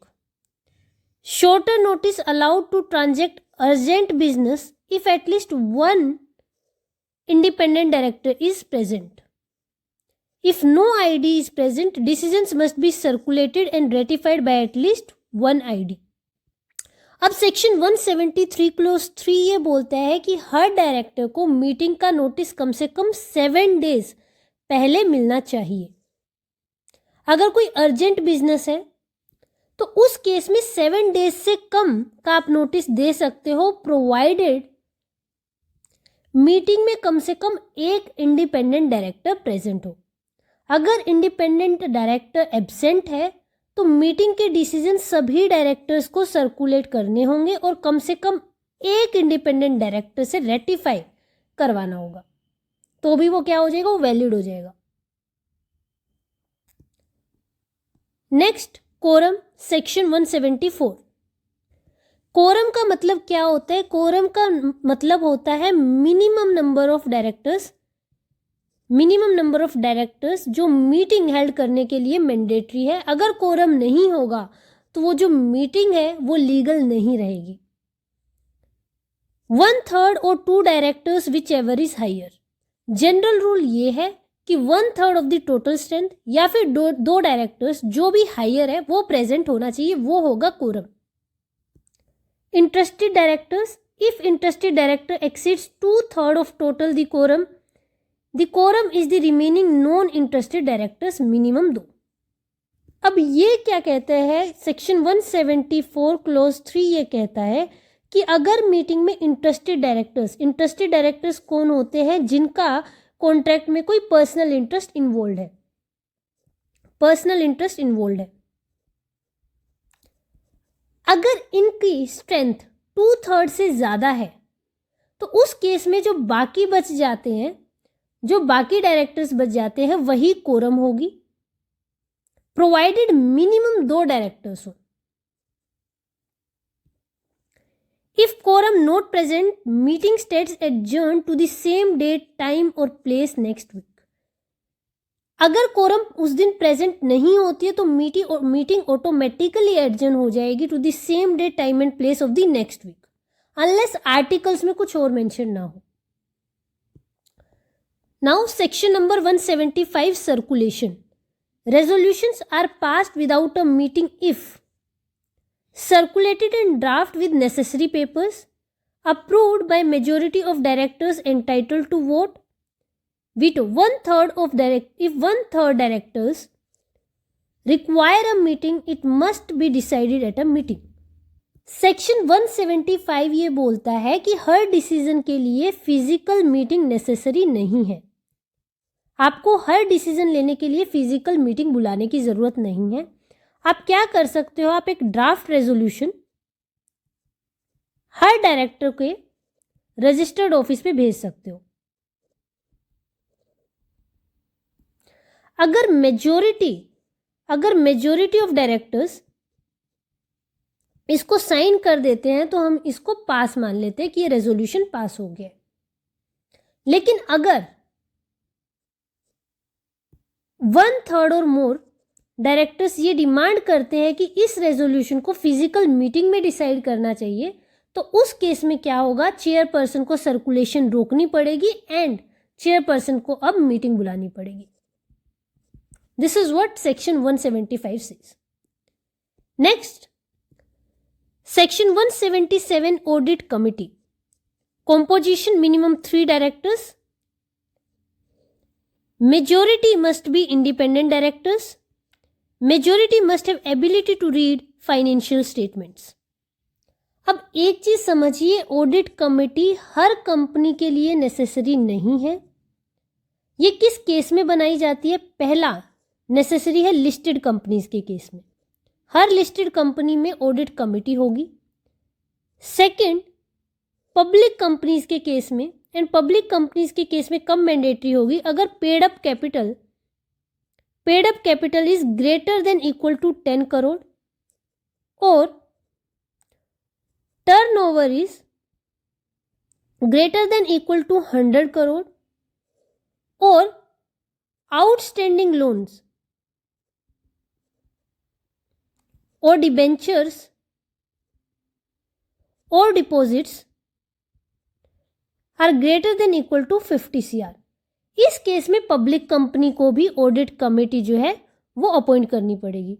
Shorter notice allowed to transact urgent business if at least one independent director is present. If no ID is present, decisions must be circulated and ratified by at least one ID. अब सेक्शन 173 क्लोज 3 ये बोलता है कि हर डायरेक्टर को मीटिंग का नोटिस कम से कम 7 days पहले मिलना चाहिए। अगर कोई अर्जेंट बिजनेस है तो उस केस में 7 days से कम का आप नोटिस दे सकते हो, प्रोवाइडेड मीटिंग में कम से कम एक इंडिपेंडेंट डायरेक्टर प्रेजेंट हो। अगर इंडिपेंडेंट डायरेक्टर एब्सेंट है तो मीटिंग के डिसीजन सभी डायरेक्टर्स को सर्कुलेट करने होंगे और कम से कम एक इंडिपेंडेंट डायरेक्टर से रेटिफाई करवाना होगा, तो भी वो क्या हो जाएगा? वो वैलिड हो जाएगा। Next quorum section 174। कोरम का मतलब क्या होता है? कोरम का मतलब होता है मिनिमम नंबर ऑफ डायरेक्टर्स जो मीटिंग हेल्ड करने के लिए मैंडेटरी है। अगर कोरम नहीं होगा तो वो जो मीटिंग है वो लीगल नहीं रहेगी। 1/3 और 2 directors whichever is higher, general rule ये है कि 1/3 ऑफ द टोटल स्ट्रेंथ या फिर दो डायरेक्टर्स जो भी हायर है वो प्रेजेंट होना चाहिए, वो होगा quorum. Interested directors, if interested director exceeds 2/3 of total the quorum, The quorum is the remaining non-interested directors minimum 2। अब ये क्या कहता है? सेक्शन 174 क्लोज 3 ये कहता है कि अगर मीटिंग में इंटरेस्टेड डायरेक्टर्स कौन होते हैं? जिनका कॉन्ट्रैक्ट में कोई पर्सनल इंटरेस्ट इन्वॉल्व है। अगर इनकी स्ट्रेंथ 2/3 से ज्यादा है तो उस केस में जो बाकी डायरेक्टर्स बच जाते हैं वही कोरम होगी, प्रोवाइडेड मिनिमम 2 डायरेक्टर्स हो। If quorum not present, meeting stands adjourn to the same date, time और प्लेस नेक्स्ट वीक। अगर कोरम उस दिन प्रेजेंट नहीं होती है तो मीटिंग ऑटोमेटिकली एडजर्न हो जाएगी to the same date, time and place of the next week, unless articles में कुछ और मेंशन ना हो। Now section number 175 circulation. Resolutions are passed without a meeting if circulated in draft with necessary papers, approved by majority of directors entitled to vote, veto 1/3 if 1/3 directors require a meeting, it must be decided at a meeting. Section 175 ये बोलता है कि हर डिसीजन के लिए फिजिकल मीटिंग नेसेसरी नहीं है। आपको हर डिसीजन लेने के लिए फिजिकल मीटिंग बुलाने की जरूरत नहीं है। आप क्या कर सकते हो? आप एक ड्राफ्ट रेजोल्यूशन हर डायरेक्टर के रजिस्टर्ड ऑफिस पे भेज सकते हो। अगर मेजोरिटी ऑफ डायरेक्टर्स इसको साइन कर देते हैं तो हम इसको पास मान लेते हैं कि ये रेजोल्यूशन पास हो गया। लेकिन अगर 1/3 और मोर डायरेक्टर्स ये डिमांड करते हैं कि इस रेजोल्यूशन को फिजिकल मीटिंग में डिसाइड करना चाहिए, तो उस केस में क्या होगा? चेयरपर्सन को सर्कुलेशन रोकनी पड़ेगी एंड चेयरपर्सन को अब मीटिंग बुलानी पड़ेगी। This is what section 175 says. Next, section 177 audit committee. Composition minimum 3 directors. Majority must be independent directors. Majority must have ability to read financial statements. अब एक चीज समझिए, ऑडिट कमेटी हर कंपनी के लिए नेसेसरी नहीं है। ये किस केस में बनाई जाती है? पहला नेसेसरी है लिस्टेड कंपनीज के केस में, हर लिस्टेड कंपनी में ऑडिट कमेटी होगी। सेकंड, पब्लिक कंपनीज के केस में, एंड पब्लिक कंपनीज के केस में कब मैंडेटरी होगी? अगर paid up capital is greater than equal to 10 crore और turnover is greater than equal to 100 crore और आउटस्टैंडिंग लोन्स और डिबेंचर्स और deposits are greater than equal to 50 CR। इस केस में पब्लिक कंपनी को भी ऑडिट कमेटी जो है वो अपॉइंट करनी पड़ेगी।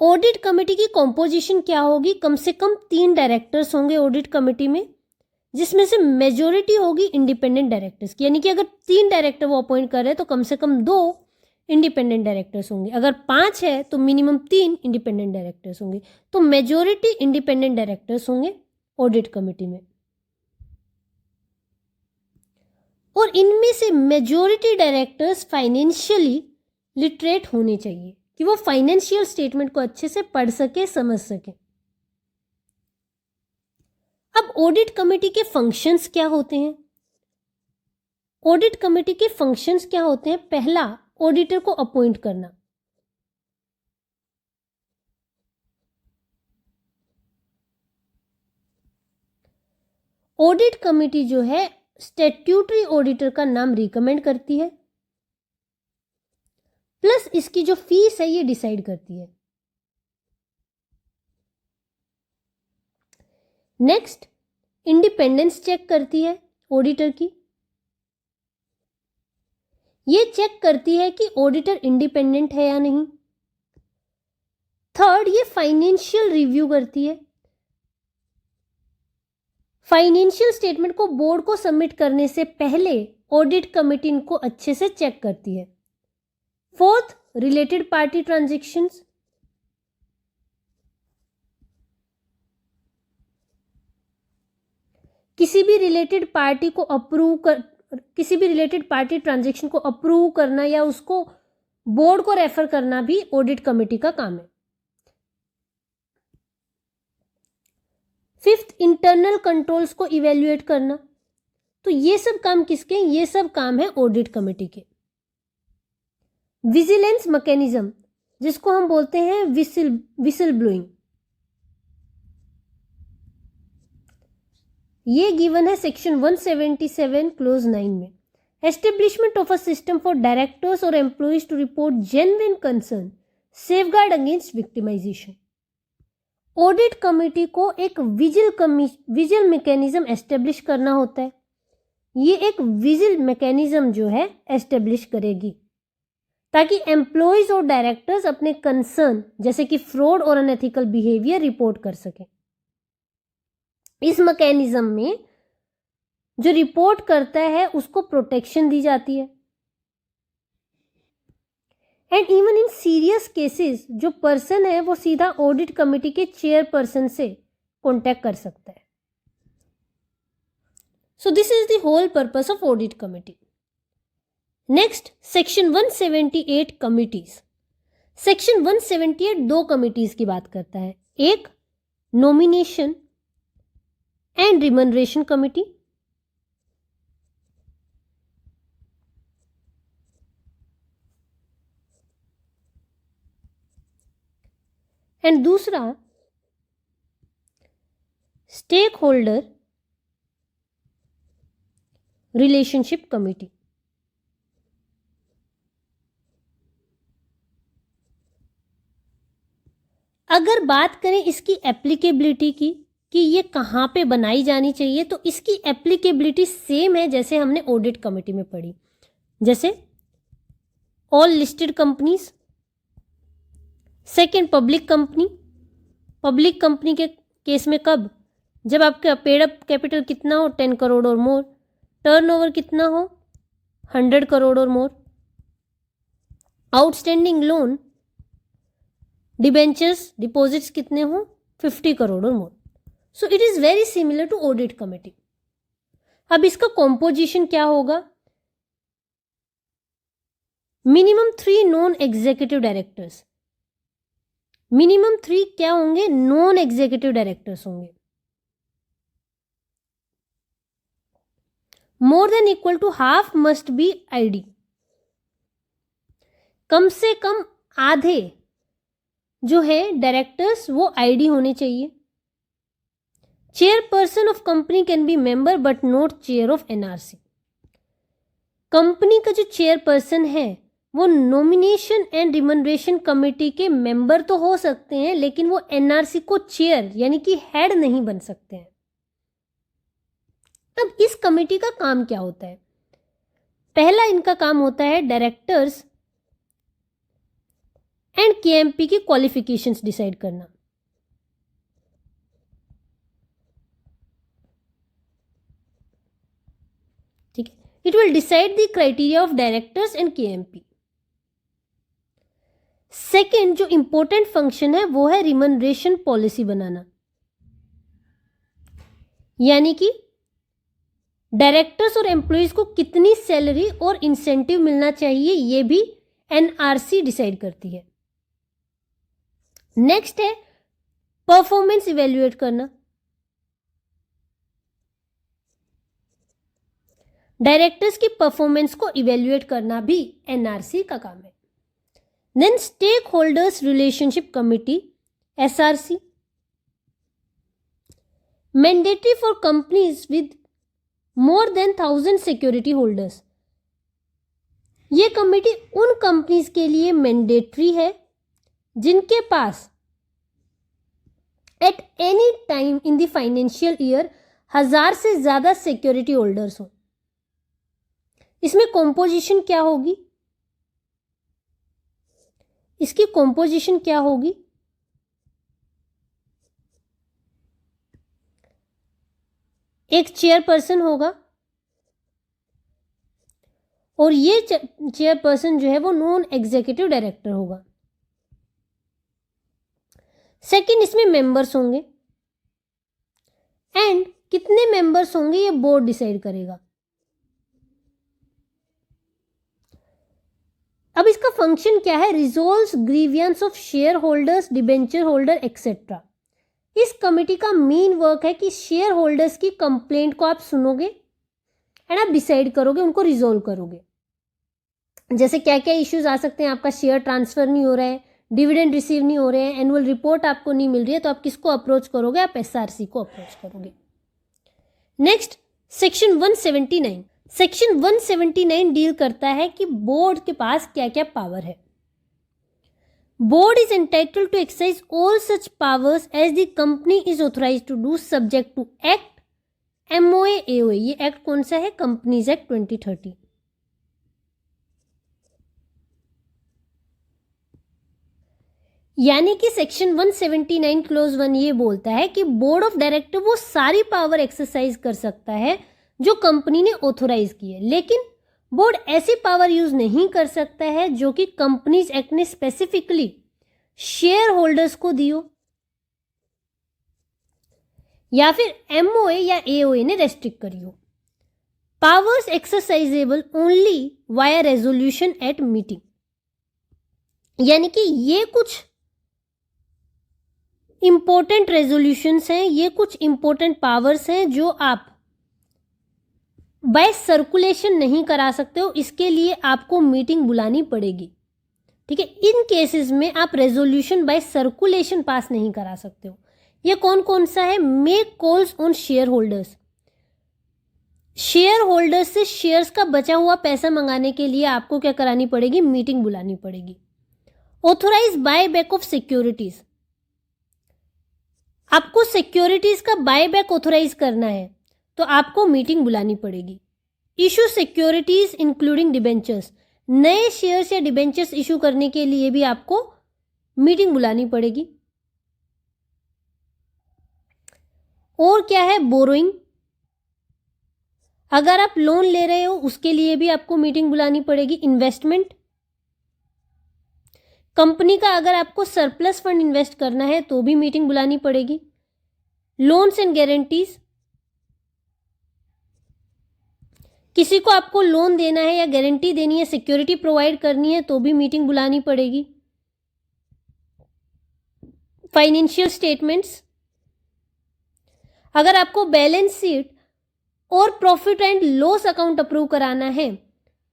ऑडिट कमेटी की कॉम्पोजिशन क्या होगी? कम से कम 3 डायरेक्टर्स होंगे ऑडिट कमेटी में, जिसमें से मेजोरिटी होगी इंडिपेंडेंट डायरेक्टर्स की, यानी कि अगर 3 डायरेक्टर वो अपॉइंट कर रहे हैं तो कम से कम 2 इंडिपेंडेंट डायरेक्टर्स होंगे। अगर 5 है तो मिनिमम 3 इंडिपेंडेंट डायरेक्टर्स होंगे। तो मेजोरिटी इंडिपेंडेंट डायरेक्टर्स होंगे ऑडिट कमेटी में, और इनमें से मेजोरिटी डायरेक्टर्स फाइनेंशियली लिटरेट होने चाहिए कि वो फाइनेंशियल स्टेटमेंट को अच्छे से पढ़ सके, समझ सके। अब ऑडिट कमेटी के फंक्शंस क्या होते हैं? ऑडिट कमेटी के फंक्शंस क्या होते हैं? पहला, ऑडिटर को अपॉइंट करना। ऑडिट कमेटी जो है स्टैट्यूटरी ऑडिटर का नाम रिकमेंड करती है, प्लस इसकी जो फीस है ये डिसाइड करती है। नेक्स्ट, इंडिपेंडेंस चेक करती है ऑडिटर की। ये चेक करती है कि ऑडिटर इंडिपेंडेंट है या नहीं। थर्ड, ये फाइनेंशियल रिव्यू करती है। फाइनेंशियल स्टेटमेंट को बोर्ड को सबमिट करने से पहले ऑडिट कमेटी इनको अच्छे से चेक करती है। Fourth, related party transactions. किसी भी रिलेटेड पार्टी ट्रांजैक्शन को अप्रूव करना या उसको बोर्ड को रेफर करना भी ऑडिट कमेटी का काम है। फिफ्थ, इंटरनल कंट्रोल्स को इवेल्युएट करना। तो ये सब काम किसके? ये सब काम है ऑडिट कमेटी के। विजिलेंस मैकेनिज्म, जिसको हम बोलते हैं विसिल ब्लोइंग, ये गिवन है सेक्शन 177 क्लोज 9 में। Establishment of a system for directors और employees to report genuine concern, safeguard against victimization. Audit committee को एक विजिल मैकेनिज्म एस्टेब्लिश करना होता है। ये एक विजिल मैकेनिज्म जो है एस्टेब्लिश करेगी ताकि एम्प्लॉइज और डायरेक्टर्स अपने कंसर्न जैसे कि फ्रॉड और अनएथिकल बिहेवियर रिपोर्ट कर सकें। इस मैकेनिज्म में जो रिपोर्ट करता है उसको प्रोटेक्शन दी जाती है, and even in serious cases जो पर्सन है वो सीधा ऑडिट कमेटी के चेयरपर्सन से कांटेक्ट कर सकता है। So this is the whole purpose of audit committee. Next, section 178 committees. Section 178 2 committees की बात करता है। एक, nomination and remuneration committee, and दूसरा, स्टेक होल्डर रिलेशनशिप कमिटी। अगर बात करें इसकी एप्लीकेबिलिटी की कि ये कहाँ पे बनाई जानी चाहिए, तो इसकी एप्लीकेबिलिटी सेम है जैसे हमने ऑडिट कमेटी में पढ़ी। जैसे all listed companies. Second, public company. Public company के केस में कब? जब आपका पेड अप कैपिटल कितना हो, 10 करोड़ और मोर, टर्नओवर कितना हो, 100 करोड़ और more, outstanding loan, debentures, deposits कितने हो, 50 करोड़ और more. So it is very similar to audit committee. अब इसका कॉम्पोजिशन क्या होगा? Minimum 3 non executive directors. Minimum 3 क्या होंगे? नॉन एग्जीक्यूटिव डायरेक्टर्स होंगे। More than equal to half must be ID. कम से कम आधे जो है डायरेक्टर्स वो आईडी होने चाहिए। Chairperson of company can be member but not chair of NRC. Company का जो चेयरपर्सन है वो नॉमिनेशन एंड रिमनरेशन कमेटी के मेंबर तो हो सकते हैं, लेकिन वो एनआरसी को चेयर यानी कि हेड नहीं बन सकते हैं। अब इस कमेटी का काम क्या होता है? पहला इनका काम होता है डायरेक्टर्स एंड केएमपी की क्वालिफिकेशंस डिसाइड करना। ठीक है, it will decide the criteria of directors and KMP. Second जो इंपॉर्टेंट फंक्शन है वो है रिमनरेशन पॉलिसी बनाना, यानी कि डायरेक्टर्स और एम्प्लॉइज को कितनी सैलरी और इंसेंटिव मिलना चाहिए ये भी एनआरसी डिसाइड करती है। नेक्स्ट है परफॉर्मेंस इवेल्युएट करना। डायरेक्टर्स की परफॉर्मेंस को इवेल्युएट करना भी एनआरसी का काम है। Then stake holders relationship committee, SRC, mandatory for companies with more than 1000 security holders. ये कमेटी उन कंपनीज के लिए मैंडेटरी है जिनके पास at any time in the financial year 1000 से ज्यादा सिक्योरिटी होल्डर्स हो। इसमें कॉम्पोजिशन क्या होगी? इसकी कॉम्पोजिशन क्या होगी? एक चेयरपर्सन होगा और ये चेयरपर्सन जो है वो नॉन एग्जीक्यूटिव डायरेक्टर होगा। सेकंड, इसमें मेंबर्स होंगे एंड कितने मेंबर्स होंगे ये बोर्ड डिसाइड करेगा। अब इसका फंक्शन क्या है? Resolves grievances of share holders, debenture holder etcetera. इस कमेटी का मेन वर्क है कि शेयर होल्डर्स की कंप्लेंट को आप सुनोगे एंड आप डिसाइड करोगे, उनको रिजोल्व करोगे। जैसे क्या क्या इश्यूज आ सकते हैं? आपका शेयर ट्रांसफर नहीं हो रहा है, डिविडेंड रिसीव नहीं हो रहे हैं, एनुअल रिपोर्ट आपको नहीं मिल रही है, तो आप किसको अप्रोच करोगे? आप एसआरसी को अप्रोच करोगे। Next, section 179। सेक्शन 179 डील करता है कि बोर्ड के पास क्या क्या पावर है। Board is entitled to exercise all such powers as the company is authorised to do subject to act, MoA, AoA. ये एक्ट कौन सा है? Companies act 2013। यानी कि सेक्शन 179 क्लोज 1 ये बोलता है कि बोर्ड ऑफ डायरेक्टर वो सारी पावर एक्सरसाइज कर सकता है जो कंपनी ने ऑथोराइज की है, लेकिन बोर्ड ऐसी पावर यूज नहीं कर सकता है जो कि कंपनीज एक्ट ने स्पेसिफिकली शेयर होल्डर्स को दी हो या फिर एमओए या एओए ने रेस्ट्रिक्ट करी हो। Powers exercisable only via resolution eight meeting. यानी कि ये कुछ इंपॉर्टेंट रेजोल्यूशंस हैं, ये कुछ इंपॉर्टेंट पावर्स हैं जो आप बाय सर्कुलेशन नहीं करा सकते हो, इसके लिए आपको मीटिंग बुलानी पड़ेगी। ठीक है, इन केसेस में आप रेजोल्यूशन बाय सर्कुलेशन पास नहीं करा सकते हो। ये कौन कौन सा है? Make calls on share holders. Share holders से शेयर्स का बचा हुआ पैसा मंगाने के लिए आपको क्या करानी पड़ेगी? मीटिंग बुलानी पड़ेगी। Authorise buy back of securities. आपको सिक्योरिटीज का बाय बैक ऑथोराइज करना है तो आपको मीटिंग बुलानी पड़ेगी। Issue securities including debentures. नए शेयर्स या डिबेंचर्स इशू करने के लिए भी आपको मीटिंग बुलानी पड़ेगी। और क्या है, बोरोइंग, अगर आप लोन ले रहे हो उसके लिए भी आपको मीटिंग बुलानी पड़ेगी। इन्वेस्टमेंट, कंपनी का अगर आपको सरप्लस फंड इन्वेस्ट करना है तो भी मीटिंग बुलानी पड़ेगी। लोन्स एंड गारंटीज, किसी को आपको लोन देना है या गारंटी देनी है, सिक्योरिटी प्रोवाइड करनी है तो भी मीटिंग बुलानी पड़ेगी। फाइनेंशियल स्टेटमेंट्स, अगर आपको बैलेंस शीट और profit and loss account approve कराना है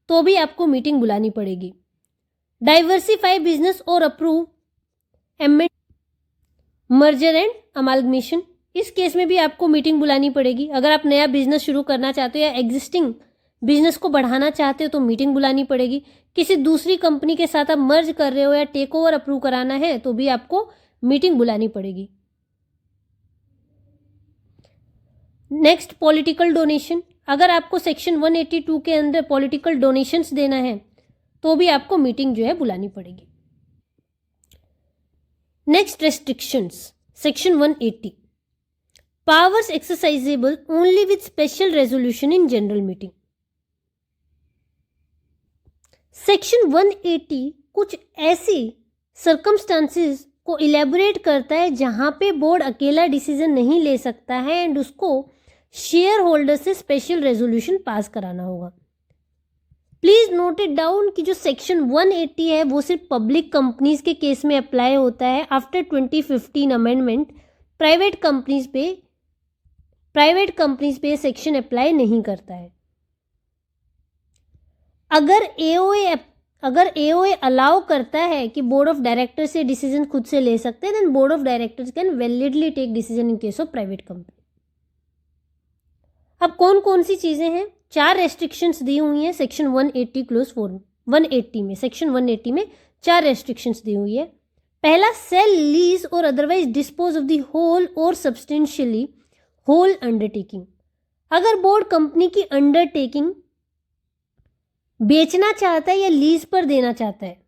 तो भी आपको मीटिंग बुलानी पड़ेगी। डाइवर्सिफाई बिजनेस और अप्रूव मर्जर एंड अमालगमेशन, इस केस में भी आपको मीटिंग बुलानी पड़ेगी। अगर आप नया बिजनेस शुरू करना चाहते हो या एग्जिस्टिंग बिजनेस को बढ़ाना चाहते हो तो मीटिंग बुलानी पड़ेगी। किसी दूसरी कंपनी के साथ आप मर्ज कर रहे हो या टेक ओवर अप्रूव कराना है तो भी आपको मीटिंग बुलानी पड़ेगी। नेक्स्ट, पॉलिटिकल डोनेशन, अगर आपको सेक्शन 182 के अंदर पॉलिटिकल डोनेशंस देना है तो भी आपको मीटिंग जो है बुलानी पड़ेगी। Next, restrictions, section 180, powers exercisable only with special resolution in general meeting. Section 180 कुछ ऐसी सर्कमस्टांसेस को इलेबोरेट करता है जहां पे बोर्ड अकेला डिसीजन नहीं ले सकता है एंड उसको शेयर होल्डर से स्पेशल रेजोल्यूशन पास कराना होगा। प्लीज नोट इट डाउन कि जो सेक्शन 180 है वो सिर्फ पब्लिक कंपनीज के केस में अप्लाई होता है। आफ्टर 2015 अमेंडमेंट प्राइवेट कंपनीज पे सेक्शन अप्लाई नहीं करता है। अगर एओए अलाउ करता है कि बोर्ड ऑफ डायरेक्टर से डिसीजन खुद से ले सकते हैं, then board of directors can validly take decision in case of private company. अब कौन कौन सी चीजें हैं, 4 रेस्ट्रिक्शंस दी हुई हैं सेक्शन 180 क्लोज 4 180 में। सेक्शन 180 में 4 रेस्ट्रिक्शंस दी हुई है। पहला, सेल, लीज और otherwise dispose of the whole और सब्सटेंशियली होल अंडरटेकिंग। अगर बोर्ड कंपनी की अंडरटेकिंग बेचना चाहता है या लीज पर देना चाहता है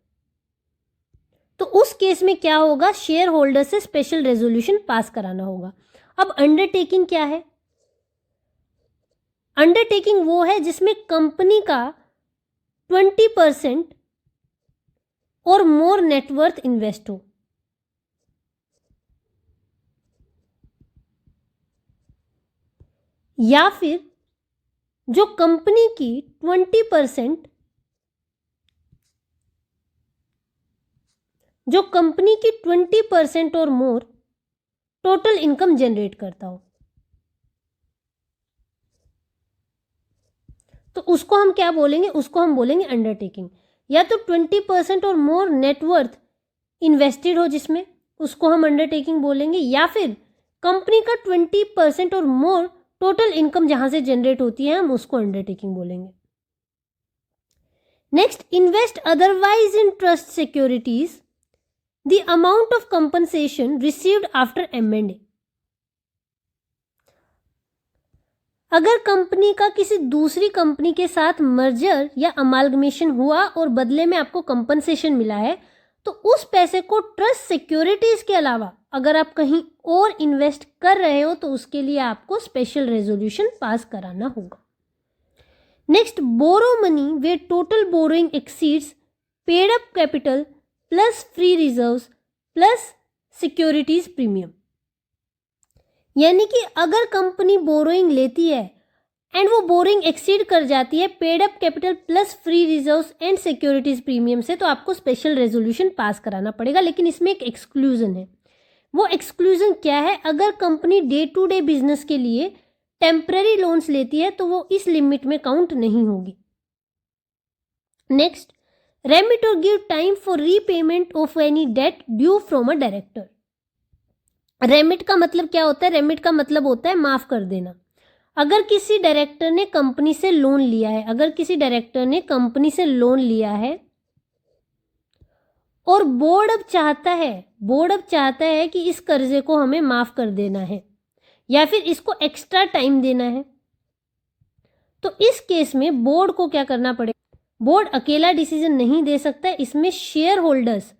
तो उस केस में क्या होगा, शेयर होल्डर से स्पेशल रेजोल्यूशन पास कराना होगा। अब अंडरटेकिंग क्या है? अंडरटेकिंग वो है जिसमें कंपनी का 20% और मोर नेटवर्थ इन्वेस्ट हो। या फिर जो कंपनी की 20% और मोर टोटल इनकम जनरेट करता हो, तो उसको हम क्या बोलेंगे, उसको हम बोलेंगे अंडरटेकिंग। या तो 20% और मोर नेटवर्थ इन्वेस्टेड हो जिसमें, उसको हम अंडरटेकिंग बोलेंगे। या फिर कंपनी का 20% और मोर टोटल इनकम जहां से जनरेट होती है हम उसको अंडरटेकिंग बोलेंगे। Next, invest otherwise in trust securities the amount of compensation received after amending. अगर कंपनी का किसी दूसरी कंपनी के साथ मर्जर या अमालगमेशन हुआ और बदले में आपको कंपनसेशन मिला है तो उस पैसे को ट्रस्ट सिक्योरिटीज के अलावा अगर आप कहीं और इन्वेस्ट कर रहे हो तो उसके लिए आपको स्पेशल रेजोल्यूशन पास कराना होगा। Next, borrow money where total borrowing exceeds paid up capital plus free reserves plus securities premium. यानी कि अगर कंपनी बोरोइंग लेती है एंड वो बोरोइंग एक्सीड कर जाती है paid up capital plus free reserves and securities premium से, तो आपको स्पेशल रेजोल्यूशन पास कराना पड़ेगा। लेकिन इसमें एक एक्सक्लूजन है। वो एक्सक्लूजन क्या है? अगर company day to day business के लिए टेम्पररी लोन्स लेती है तो वो इस लिमिट में काउंट नहीं होगी। नेक्स्ट, रेमिट और give time for repayment of any debt due from a director. Remit का मतलब क्या होता है? रेमिट का मतलब होता है माफ कर देना। अगर किसी डायरेक्टर ने कंपनी से लोन लिया है, और बोर्ड अब चाहता है कि इस कर्जे को हमें माफ कर देना है या फिर इसको एक्स्ट्रा टाइम देना है, तो इस केस में बोर्ड को क्या करना पड़ेगा? बोर्ड अकेला डिसीजन नहीं दे सकता है, इसमें शेयर होल्डर्स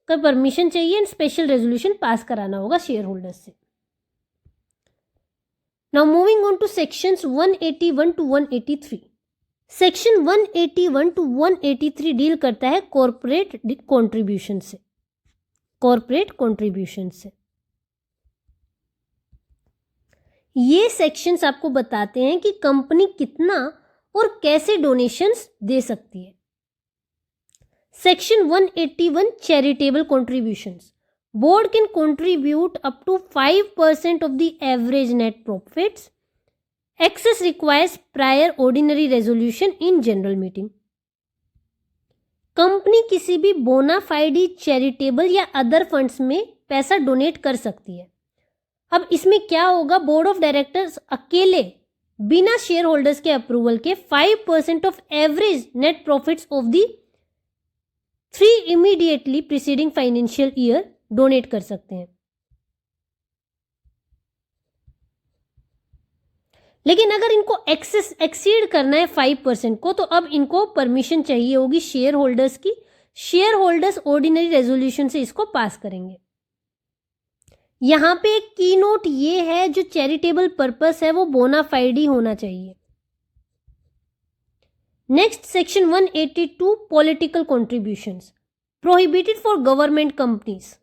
का परमिशन चाहिए एंड स्पेशल रेजोल्यूशन पास कराना होगा शेयर होल्डर्स से। Now moving on to sections 181 to 183। Section 181 to 183 deal करता है कॉर्पोरेट कंट्रीब्यूशन से। कॉर्पोरेट कंट्रीब्यूशन से ये सेक्शंस आपको बताते हैं कि कंपनी कितना और कैसे डोनेशंस दे सकती है। Section 181 charitable contributions. Board can contribute up to 5% of the average net profits. Excess requires prior ordinary resolution in general meeting. Company किसी भी बोनाफाइडी चैरिटेबल या अदर फंड्स में पैसा डोनेट कर सकती है। अब इसमें क्या होगा, बोर्ड ऑफ डायरेक्टर्स अकेले बिना शेयर होल्डर्स के अप्रूवल के 5% of average net profits of the 3 immediately preceding financial year donate कर सकते हैं। लेकिन अगर इनको एक्सीड करना है 5% को, तो अब इनको परमिशन चाहिए होगी शेयर होल्डर्स की। शेयर होल्डर्स ऑर्डिनरी रेजोल्यूशन से इसको पास करेंगे। यहां पे एक की नोट ये है, जो चैरिटेबल पर्पस है वो बोनाफाइडी होना चाहिए। Next section 182 political contributions. Prohibited for government companies.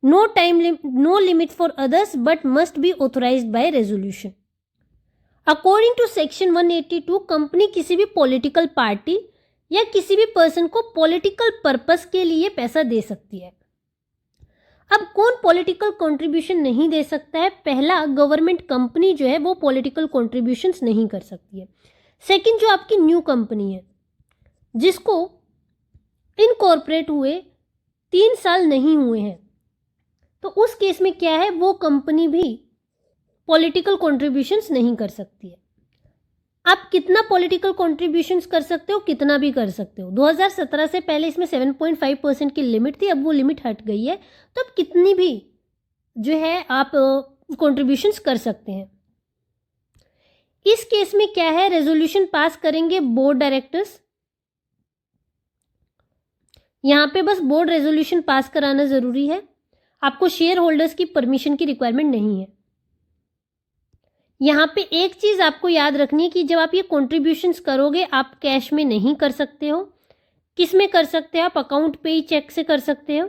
No limit for others but must be authorised by resolution. According to section 182 company किसी भी पॉलिटिकल पार्टी या किसी भी पर्सन को पॉलिटिकल पर्पस के लिए पैसा दे सकती है। अब कौन पॉलिटिकल कंट्रीब्यूशन नहीं दे सकता है? पहला, गवर्नमेंट कंपनी जो है वो पॉलिटिकल कंट्रीब्यूशंस नहीं कर सकती है। सेकंड, जो आपकी न्यू कंपनी है जिसको इनकॉर्पोरेट हुए 3 साल नहीं हुए हैं, तो उस केस में क्या है, वो कंपनी भी पॉलिटिकल कंट्रीब्यूशंस नहीं कर सकती है। आप कितना पॉलिटिकल कंट्रीब्यूशंस कर सकते हो? कितना भी कर सकते हो। 2017 से पहले इसमें 7.5% की लिमिट थी, अब वो लिमिट हट गई है, तो अब कितनी भी जो है आप कंट्रीब्यूशंस कर सकते हैं। इस केस में क्या है, रेजोल्यूशन पास करेंगे बोर्ड डायरेक्टर्स। यहां पे बस बोर्ड रेजोल्यूशन पास कराना जरूरी है, आपको शेयर होल्डर्स की परमिशन की रिक्वायरमेंट नहीं है। यहाँ पे एक चीज आपको याद रखनी है कि जब आप ये कॉन्ट्रीब्यूशंस करोगे, आप कैश में नहीं कर सकते हो। किस में कर सकते हो आप? अकाउंट पे ही चेक से कर सकते हो,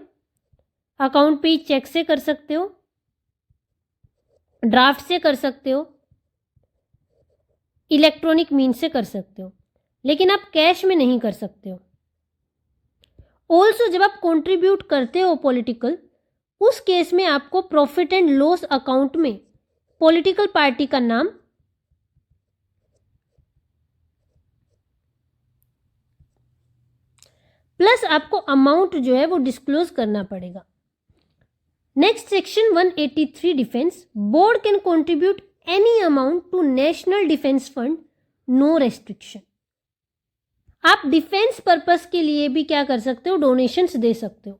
अकाउंट पे ही चेक से कर सकते हो, ड्राफ्ट से कर सकते हो, इलेक्ट्रॉनिक मीन से कर सकते हो, लेकिन आप कैश में नहीं कर सकते हो। ऑल्सो जब आप कॉन्ट्रीब्यूट करते हो पॉलिटिकल, उस केस में आपको प्रॉफिट एंड लॉस अकाउंट में पॉलिटिकल पार्टी का नाम, प्लस आपको अमाउंट जो है वो डिस्क्लोज करना पड़ेगा। Next section 183 defence. Board can contribute any amount to national defence fund, no restriction. आप डिफेंस पर्पस के लिए भी क्या कर सकते हो, डोनेशंस दे सकते हो।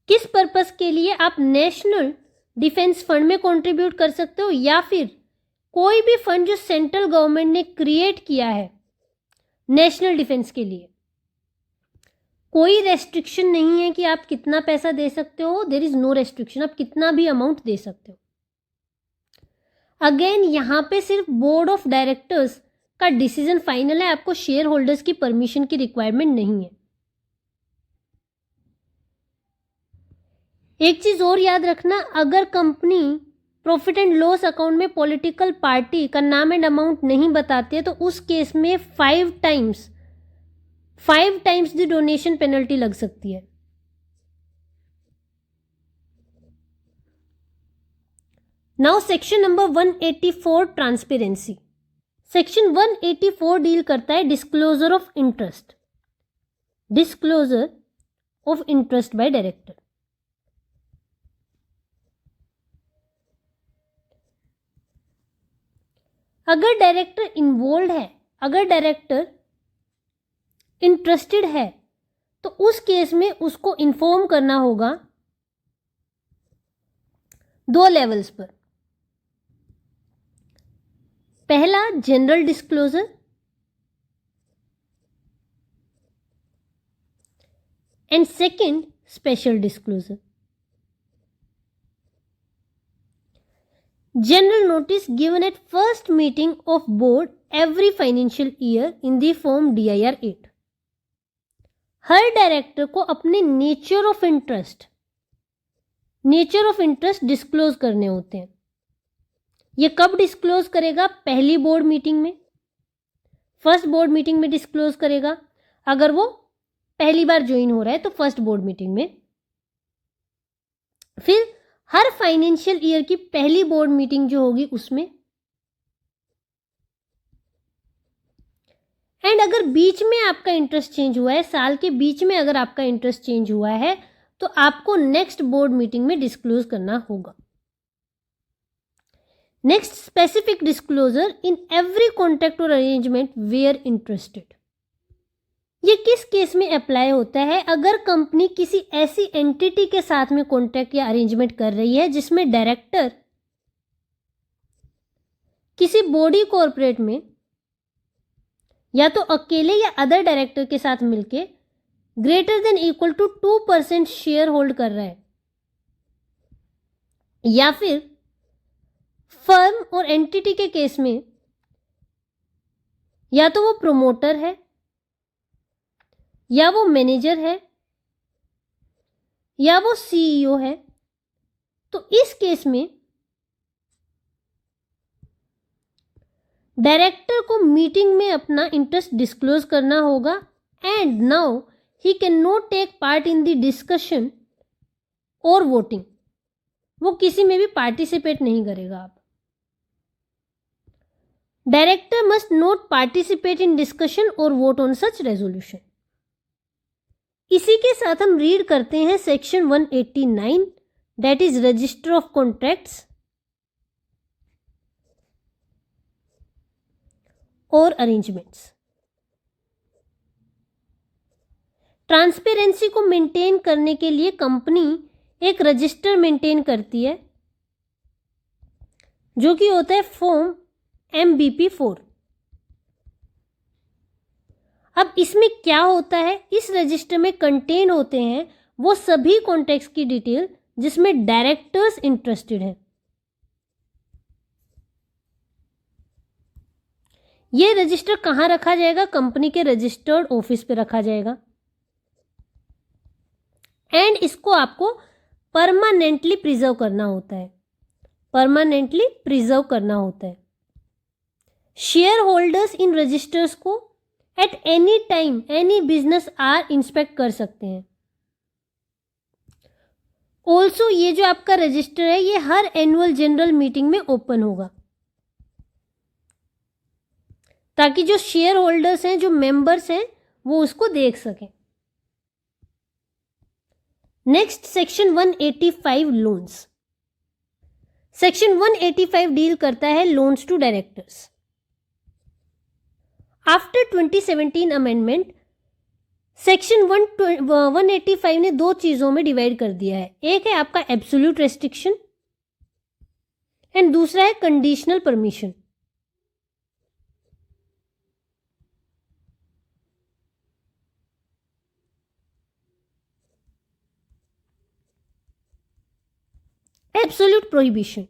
किस पर्पस के लिए? आप नेशनल डिफेंस फंड में कंट्रीब्यूट कर सकते हो, या फिर कोई भी फंड जो सेंट्रल गवर्नमेंट ने क्रिएट किया है नेशनल डिफेंस के लिए। कोई रेस्ट्रिक्शन नहीं है कि आप कितना पैसा दे सकते हो, देयर इज नो रेस्ट्रिक्शन, आप कितना भी अमाउंट दे सकते हो। अगेन यहां पे सिर्फ बोर्ड ऑफ डायरेक्टर्स का डिसीजन फाइनल है, आपको शेयर होल्डर्स की परमिशन की रिक्वायरमेंट नहीं है। एक चीज और याद रखना, अगर company profit and loss account में पॉलिटिकल पार्टी का नाम एंड अमाउंट नहीं बताती है, तो उस केस में 5 टाइम्स द डोनेशन पेनल्टी लग सकती है। Now section number 184 transparency. Section 184 deal करता है disclosure of interest. Disclosure of interest by director. अगर डायरेक्टर इन्वॉल्व है, अगर डायरेक्टर इंटरेस्टेड है, तो उस केस में उसको इन्फॉर्म करना होगा 2 लेवल्स पर। पहला, general disclosure, and second special disclosure. General notice given at first meeting of board every financial year in the form DIR 8. Her director को अपने नेचर ऑफ इंटरेस्ट डिस्क्लोज करने होते हैं. ये कब डिस्क्लोज करेगा? पहली बोर्ड मीटिंग में, फर्स्ट बोर्ड मीटिंग में डिस्क्लोज करेगा. अगर वो पहली बार ज्वाइन हो रहा है तो फर्स्ट बोर्ड मीटिंग में. फिर हर फाइनेंशियल ईयर की पहली बोर्ड मीटिंग जो होगी उसमें. एंड अगर बीच में आपका इंटरेस्ट चेंज हुआ है, साल के बीच में अगर आपका इंटरेस्ट चेंज हुआ है तो आपको नेक्स्ट बोर्ड मीटिंग में डिस्क्लोज करना होगा. Next specific disclosure in every contract और अरेंजमेंट वेयर इंटरेस्टेड. ये किस केस में अप्लाई होता है? अगर कंपनी किसी ऐसी एंटिटी के साथ में कॉन्ट्रैक्ट या अरेंजमेंट कर रही है जिसमें डायरेक्टर किसी बॉडी कॉर्पोरेट में या तो अकेले या अदर डायरेक्टर के साथ मिलके greater than equal to 2% share hold कर रहा है, या फिर फर्म और एंटिटी के केस में या तो वो प्रोमोटर है या वो मैनेजर है या वो सीईओ है. तो इस केस में डायरेक्टर को मीटिंग में अपना इंटरेस्ट डिस्क्लोज करना होगा. And now he can not take part in the discussion और वोटिंग. वो किसी में भी पार्टिसिपेट नहीं करेगा. आप director must not participate in discussion और वोट ऑन सच रेजोल्यूशन. इसी के साथ हम रीड करते हैं section 189, that is register of contracts और अरेंजमेंट्स. ट्रांसपेरेंसी को मेंटेन करने के लिए कंपनी एक रजिस्टर मेंटेन करती है जो कि होता है फॉर्म MBP4. अब इसमें क्या होता है? इस रजिस्टर में कंटेन होते हैं वो सभी कॉन्ट्रैक्ट्स की डिटेल जिसमें डायरेक्टर्स इंटरेस्टेड हैं. ये रजिस्टर कहाँ रखा जाएगा? कंपनी के रजिस्टर्ड ऑफिस पे रखा जाएगा. एंड इसको आपको परमानेंटली प्रिजर्व करना होता है. शेयर होल्डर्स इन रजिस्टर्स को at any time any business hour inspect कर सकते हैं. ऑल्सो ये जो आपका रजिस्टर है ये हर एनुअल जनरल मीटिंग में ओपन होगा ताकि जो शेयर होल्डर्स हैं, जो मेंबर्स हैं, वो उसको देख सकें. Next section 185 loans. Section 185 deal करता है loans to directors. After 2017 amendment section 185 ने दो चीजों में डिवाइड कर दिया है. एक है आपका एब्सोल्यूट रेस्ट्रिक्शन एंड दूसरा है conditional permission. Absolute prohibition.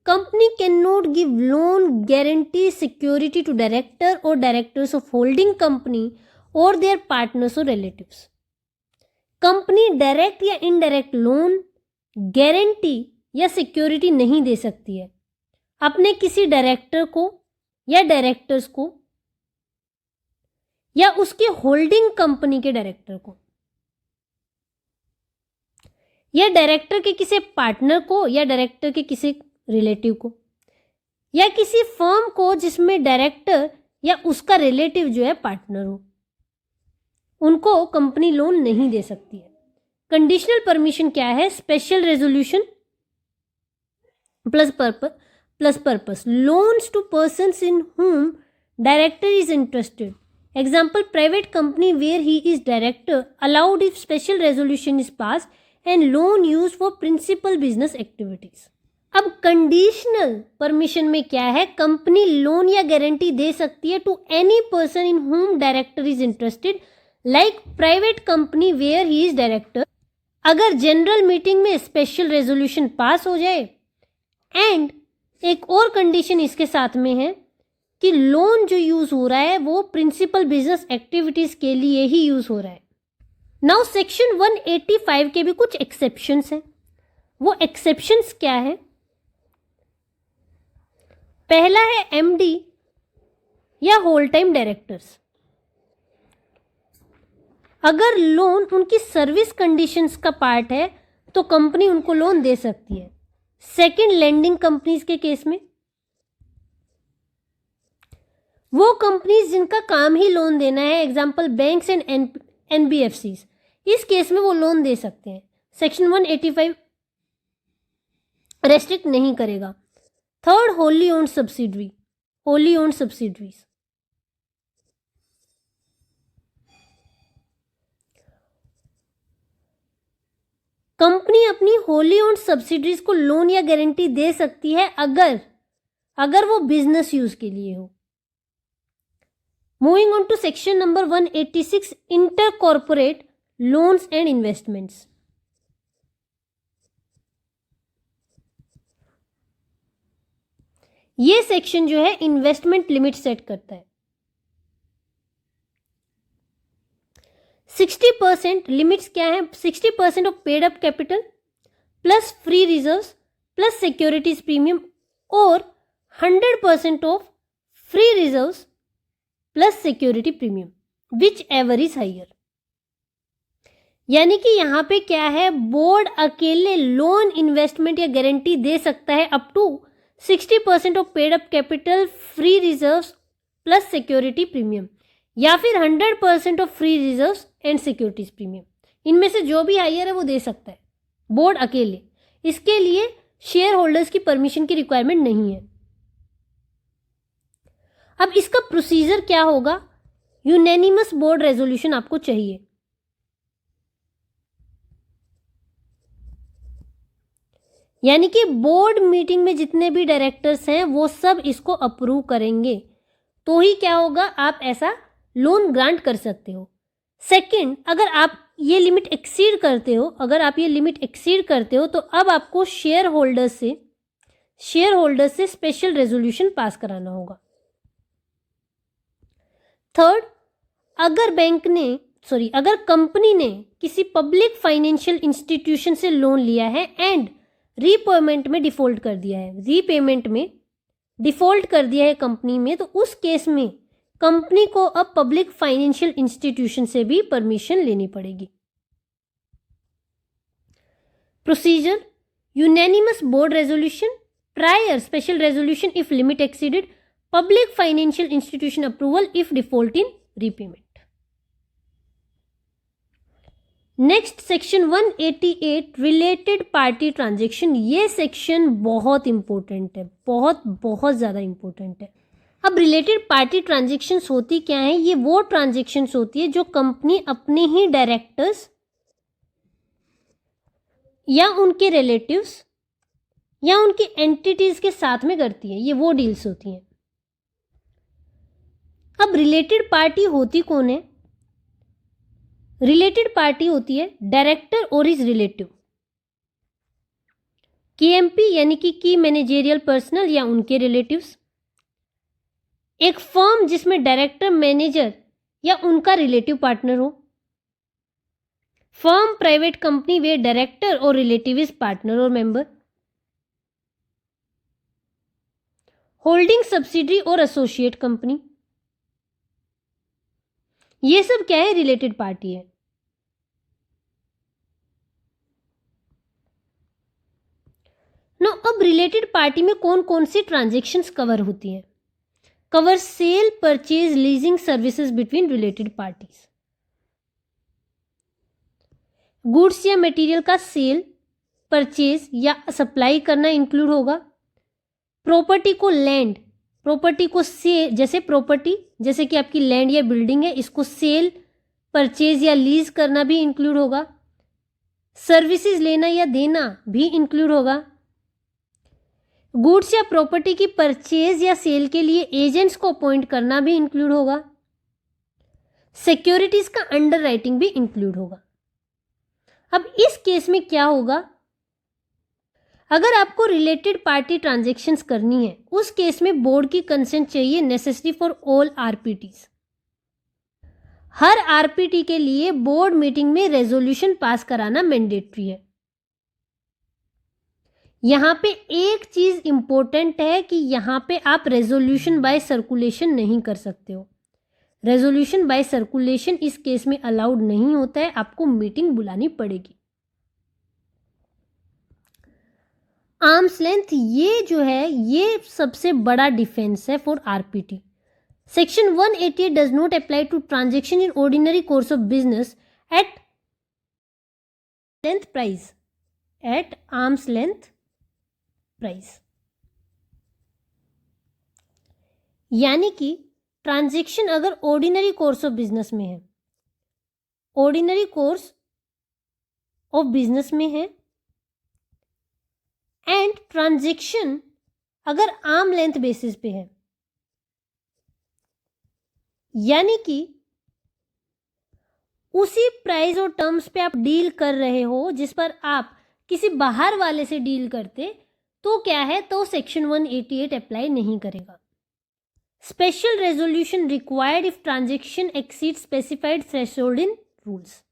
Company cannot give loan, guarantee, security to director or directors of holding company or their partners or relatives. Company direct या इनडायरेक्ट लोन, गारंटी या सिक्योरिटी नहीं दे सकती है अपने किसी डायरेक्टर को या डायरेक्टर्स को या उसके होल्डिंग कंपनी के डायरेक्टर को या डायरेक्टर के किसी पार्टनर को या डायरेक्टर के किसी रिलेटिव को या किसी फर्म को जिसमें डायरेक्टर या उसका रिलेटिव जो है पार्टनर हो. उनको कंपनी लोन नहीं दे सकती है. कंडीशनल परमिशन क्या है? Special resolution plus purpose. Loans to persons in whom director is interested. Example, private company where he is director allowed if special resolution is passed and loan used for principal business activities. अब कंडीशनल परमिशन में क्या है? कंपनी लोन या गारंटी दे सकती है to any person in whom director is interested like private company where he is director, अगर जनरल मीटिंग में स्पेशल रेजोल्यूशन पास हो जाए, एंड एक और कंडीशन इसके साथ में है कि लोन जो यूज हो रहा है वो प्रिंसिपल बिजनेस एक्टिविटीज के लिए ही यूज हो रहा है। नाउ सेक्शन 185 के भी कुछ एक्सेप्शंस हैं। वो एक्सेप्शंस क्या है? पहला है एमडी या होल टाइम डायरेक्टर्स। अगर लोन उनकी सर्विस कंडीशंस का पार्ट है तो कंपनी उनको लोन दे सकती है। सेकंड, लेंडिंग कंपनीज के केस में, वो कंपनीज जिनका काम ही लोन देना है, एग्जांपल बैंक्स एंड एनबीएफसीज, इस केस में वो लोन दे सकते हैं। सेक्शन 185 रेस्ट्रिक्ट नहीं करेगा। Third, wholly owned subsidiary, wholly owned subsidiaries. Company अपनी होली ओन्ड सब्सिडरीज को लोन या गारंटी दे सकती है अगर वो बिजनेस यूज के लिए हो। Moving on to section number 186, inter corporate loans and investments. ये सेक्शन जो है इन्वेस्टमेंट लिमिट सेट करता है। 60% लिमिट्स क्या है? 60% of paid up capital plus free reserves plus securities premium और 100% of free reserves plus security premium, whichever is higher. यानी कि यहां पे क्या है, बोर्ड अकेले लोन, इन्वेस्टमेंट या गारंटी दे सकता है up to 60% of paid up capital, free reserves plus security premium, या फिर 100% of free reserves and securities premium. इनमें से जो भी हायर है वो दे सकता है बोर्ड अकेले। इसके लिए शेयर होल्डर्स की परमिशन की रिक्वायरमेंट नहीं है। अब इसका प्रोसीजर क्या होगा? यूनैनिमस बोर्ड रेजोल्यूशन आपको चाहिए। यानी कि बोर्ड मीटिंग में जितने भी डायरेक्टर्स हैं वो सब इसको अप्रूव करेंगे, तो ही क्या होगा, आप ऐसा लोन ग्रांट कर सकते हो। सेकंड, अगर आप ये लिमिट एक्सीड करते हो तो अब आपको शेयर होल्डर्स से स्पेशल रेजोल्यूशन पास कराना होगा। थर्ड, अगर कंपनी ने किसी पब्लिक फाइनेंशियल इंस्टीट्यूशन से लोन लिया है एंड रीपेमेंट में डिफॉल्ट कर दिया है कंपनी में, तो उस केस में कंपनी को अब पब्लिक फाइनेंशियल इंस्टीट्यूशन से भी परमिशन लेनी पड़ेगी। Procedure, unanimous board resolution, prior special resolution if limit exceeded, public financial institution approval if default in repayment. Next section 188, related party transaction. ये सेक्शन बहुत इंपॉर्टेंट है, बहुत ज्यादा इंपॉर्टेंट है। अब रिलेटेड पार्टी ट्रांजेक्शन्स होती क्या है? ये वो ट्रांजेक्शन्स होती है जो कंपनी अपने ही डायरेक्टर्स या उनके रिलेटिव्स या उनकी एंटिटीज के साथ में करती है। ये वो डील्स होती हैं। अब रिलेटेड पार्टी होती कौन है? रिलेटेड पार्टी होती है डायरेक्टर और हिज रिलेटिव, केएमपी यानी कि की मैनेजेरियल पर्सनल या उनके रिलेटिव्स, एक फर्म जिसमें डायरेक्टर, मैनेजर या उनका रिलेटिव पार्टनर हो, firm, private company where director और रिलेटिव इज पार्टनर और मेंबर, होल्डिंग सब्सिडरी और एसोसिएट कंपनी। ये सब क्या है? रिलेटेड पार्टी है। नो, अब रिलेटेड पार्टी में कौन कौन सी ट्रांजेक्शन्स कवर होती हैं? Cover sale, purchase, leasing services between related parties. Goods या मटेरियल का सेल, परचेज या सप्लाई करना इंक्लूड होगा। प्रॉपर्टी को सेल, जैसे कि आपकी लैंड या बिल्डिंग है, इसको सेल, परचेज या लीज करना भी इंक्लूड होगा। सर्विसेज लेना या देना भी इंक्लूड होगा। गुड्स या प्रॉपर्टी की परचेज या सेल के लिए एजेंट्स को अपॉइंट करना भी इंक्लूड होगा। सिक्योरिटीज का अंडर राइटिंग भी इंक्लूड होगा। अब इस केस में क्या होगा, अगर आपको रिलेटेड पार्टी ट्रांजेक्शन्स करनी है उस केस में बोर्ड की कंसेंट चाहिए, necessary for all RPTs. Her RPT के लिए बोर्ड मीटिंग में रेजोल्यूशन पास कराना मैंडेटरी है। यहां पे एक चीज इंपॉर्टेंट है कि यहां पे आप रेजोल्यूशन बाय सर्कुलेशन नहीं कर सकते हो। रेजोल्यूशन बाय सर्कुलेशन इस केस में अलाउड नहीं होता है, आपको मीटिंग बुलानी पड़ेगी। आर्म्स लेंथ ये जो है ये सबसे बड़ा डिफेंस है for RPT. Section 188 does not apply to transaction in ordinary course of business at length price, at arm's length price. यानी कि ट्रांजेक्शन अगर ऑर्डिनरी कोर्स ऑफ बिजनेस में है, ऑर्डिनरी कोर्स ऑफ बिजनेस में है एंड ट्रांजेक्शन अगर आर्म लेंथ बेसिस पे है, यानी कि उसी प्राइस और टर्म्स पे आप डील कर रहे हो जिस पर आप किसी बाहर वाले से डील करते, तो क्या है, तो सेक्शन 188 अप्लाई नहीं करेगा। Special resolution required if transaction exceed specified threshold in rules.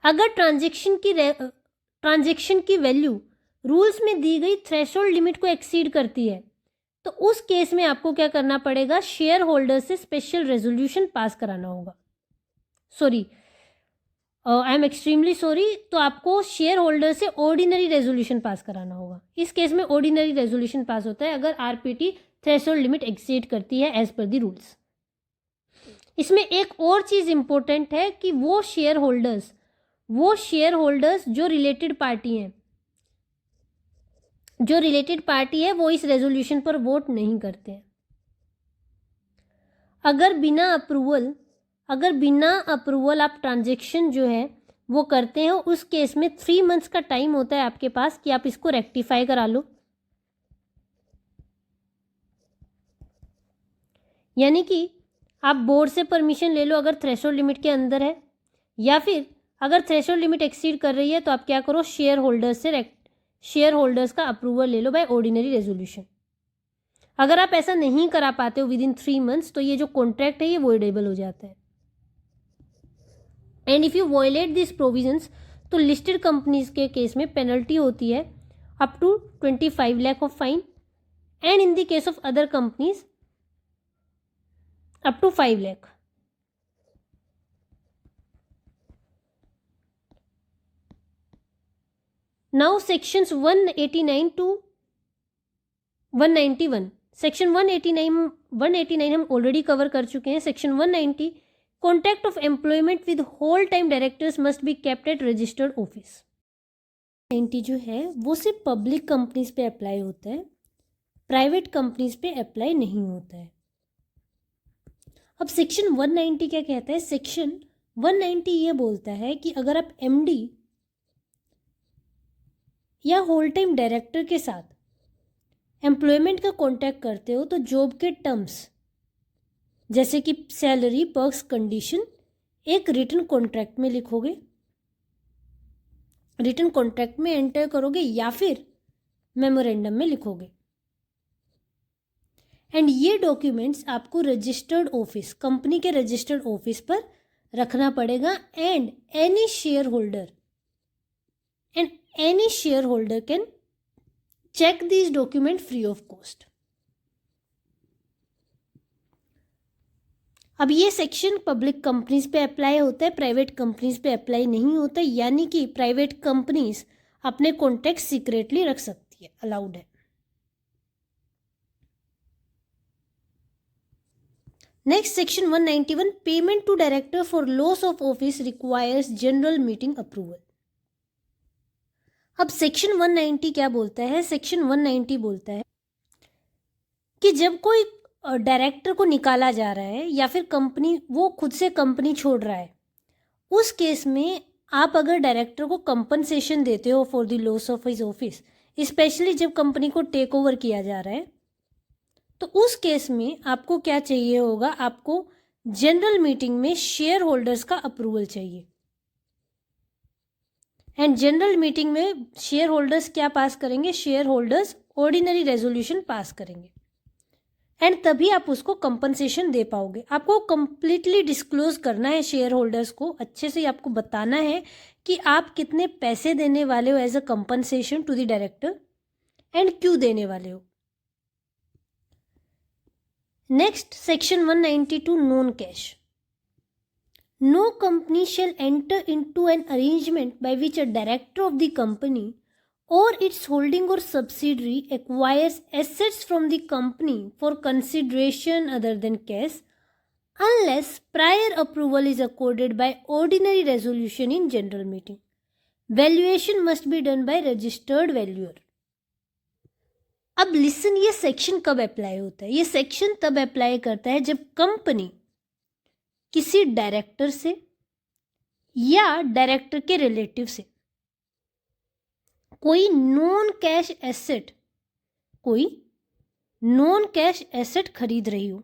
अगर ट्रांजेक्शन की वैल्यू रूल्स में दी गई थ्रेशोल्ड लिमिट को एक्सीड करती है तो उस केस में आपको क्या करना पड़ेगा, शेयर होल्डर से स्पेशल रेजोल्यूशन पास कराना होगा। Sorry, I am extremely sorry, तो आपको शेयर होल्डर से ऑर्डिनरी रेजोल्यूशन पास कराना होगा। इस केस में ऑर्डिनरी रेजोल्यूशन पास होता है अगर आरपीटी थ्रेशोल्ड लिमिट एक्सीड करती है एज पर द रूल्स। इसमें एक और चीज इंपॉर्टेंट है कि वो शेयर होल्डर्स जो रिलेटेड पार्टी है वो इस रेजोल्यूशन पर वोट नहीं करते हैं। अगर बिना अप्रूवल आप ट्रांजेक्शन जो है वो करते हैं, उस केस में 3 मंथ्स का टाइम होता है आपके पास कि आप इसको रेक्टिफाई करा लो। यानी कि आप बोर्ड से परमिशन ले लो अगर थ्रेशोल्ड लिमिट के अंदर है, या फिर अगर थ्रेशोल्ड लिमिट एक्सीड कर रही है तो आप क्या करो, शेयर होल्डर्स का अप्रूवल ले लो बाय ऑर्डिनरी रेजोल्यूशन। अगर आप ऐसा नहीं करा पाते हो विद इन 3 मंथ्स तो ये जो कॉन्ट्रैक्ट है ये वॉइडेबल हो जाता है। And if you violate this provisions तो लिस्टेड कंपनीज के केस में पेनल्टी होती है up to 25 lakh of fine, and in the case of other companies up to 5 lakh. Now sections 189 to 191, section 189 हम ऑलरेडी कवर कर चुके हैं। Section 190, contact of employment with whole time directors must be kept at registered office. 90 जो है वो सिर्फ पब्लिक कंपनीज पे अप्लाई होता है, प्राइवेट कंपनीज पे अप्लाई नहीं होता है। अब सेक्शन 190 क्या कहता है, सेक्शन 190 ये बोलता है कि अगर आप एमडी या होल टाइम डायरेक्टर के साथ एम्प्लॉयमेंट का कॉन्टैक्ट करते हो तो जॉब के टर्म्स जैसे कि सैलरी, पर्क्स, कंडीशन एक रिटन कॉन्ट्रैक्ट में लिखोगे, रिटन कॉन्ट्रैक्ट में एंटर करोगे या फिर मेमोरेंडम में लिखोगे। एंड ये डॉक्यूमेंट्स आपको रजिस्टर्ड ऑफिस, कंपनी के रजिस्टर्ड ऑफिस पर रखना पड़ेगा। And any share holder can check this document free of cost. अब ये सेक्शन पब्लिक कंपनीज पे अप्लाई होता है, प्राइवेट कंपनीज पे अप्लाई नहीं होता, यानी कि प्राइवेट कंपनीज अपने कॉन्टैक्ट सीक्रेटली रख सकती है, अलाउड है। Next section 191, payment to director for loss of office requires general meeting approval. अब सेक्शन 190 क्या बोलता है, सेक्शन 190 बोलता है कि जब कोई डायरेक्टर को निकाला जा रहा है या फिर कंपनी वो खुद से कंपनी छोड़ रहा है, उस केस में आप अगर डायरेक्टर को कंपनसेशन देते हो for the loss of his office, specially जब कंपनी को टेक ओवर किया जा रहा है, तो उस केस में आपको क्या चाहिए होगा, आपको जनरल मीटिंग में शेयर होल्डर्स का अप्रूवल चाहिए। एंड जनरल मीटिंग में शेयर होल्डर्स क्या पास करेंगे? Share holders ordinary resolution pass करेंगे एंड तभी आप उसको कंपनसेशन दे पाओगे। आपको कंप्लीटली डिस्क्लोज करना है शेयर होल्डर्स को, अच्छे से आपको बताना है कि आप कितने पैसे देने वाले हो as a compensation to the director and क्यों देने वाले हो। Next section 192 non cash. No company shall enter into an arrangement by which a director of the company or its holding or subsidiary acquires assets from the company for consideration other than cash unless prior approval is accorded by ordinary resolution in general meeting. Valuation must be done by registered valuer. अब लिसन, ये सेक्शन कब अप्लाई होता है? ये सेक्शन तब अप्लाई करता है जब कंपनी किसी डायरेक्टर से या डायरेक्टर के रिलेटिव से कोई नॉन कैश एसेट खरीद रही हो,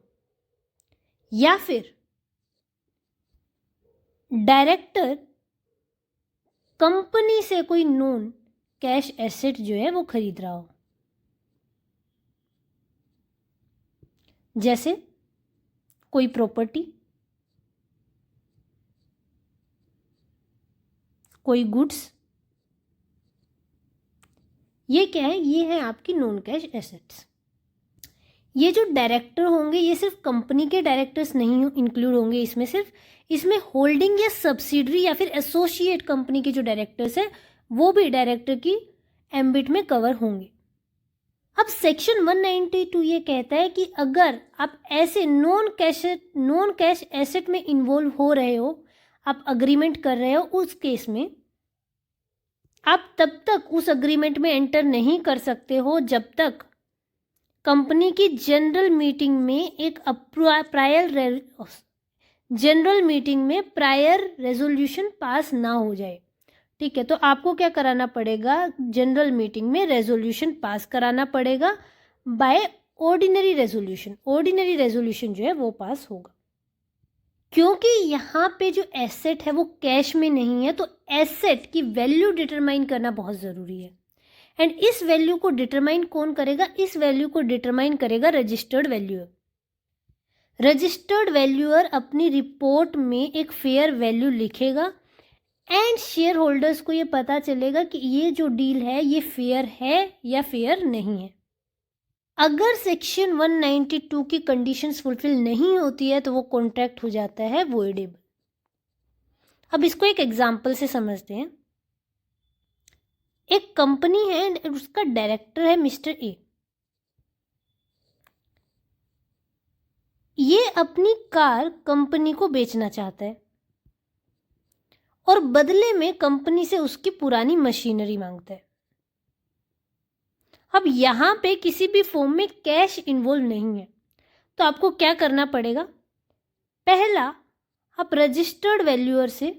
या फिर डायरेक्टर कंपनी से कोई नॉन कैश एसेट जो है वो खरीद रहा हो, जैसे कोई प्रॉपर्टी, कोई गुड्स। ये क्या है? ये है आपकी नॉन कैश एसेट्स। ये जो डायरेक्टर होंगे ये सिर्फ कंपनी के डायरेक्टर्स नहीं इंक्लूड होंगे इसमें, सिर्फ इसमें होल्डिंग या सब्सिडरी या फिर एसोसिएट कंपनी के जो डायरेक्टर्स हैं वो भी डायरेक्टर की एम्बिट में कवर होंगे। अब सेक्शन 192 ये कहता है कि अगर आप ऐसे नॉन कैश एसेट में इन्वॉल्व हो रहे हो, आप अग्रीमेंट कर रहे हो, उस केस में आप तब तक उस अग्रीमेंट में एंटर नहीं कर सकते हो जब तक कंपनी की जनरल मीटिंग में प्रायर रेजोल्यूशन पास ना हो जाए। ठीक है, तो आपको क्या कराना पड़ेगा? जनरल मीटिंग में रेजोल्यूशन पास कराना पड़ेगा बाय ऑर्डिनरी रेजोल्यूशन जो है वो पास होगा। क्योंकि यहाँ पे जो एसेट है वो कैश में नहीं है, तो एसेट की वैल्यू डिटरमाइन करना बहुत ज़रूरी है। एंड इस वैल्यू को डिटरमाइन कौन करेगा? इस वैल्यू को डिटरमाइन करेगा रजिस्टर्ड वैल्यूअर। रजिस्टर्ड वैल्यूअर अपनी रिपोर्ट में एक फेयर वैल्यू लिखेगा एंड शेयर होल्डर्स को ये पता चलेगा कि ये जो डील है ये फेयर है या फेयर नहीं है। अगर सेक्शन 192 की कंडीशंस फुलफिल नहीं होती है तो वो कॉन्ट्रैक्ट हो जाता है वॉइडेबल। अब इसको एक एग्जांपल से समझते हैं। एक कंपनी है एंड उसका डायरेक्टर है मिस्टर ए। ये अपनी कार कंपनी को बेचना चाहता है और बदले में कंपनी से उसकी पुरानी मशीनरी मांगता है। अब यहाँ पे किसी भी फॉर्म में कैश इन्वॉल्व नहीं है, तो आपको क्या करना पड़ेगा? पहला, आप रजिस्टर्ड वैल्यूअर से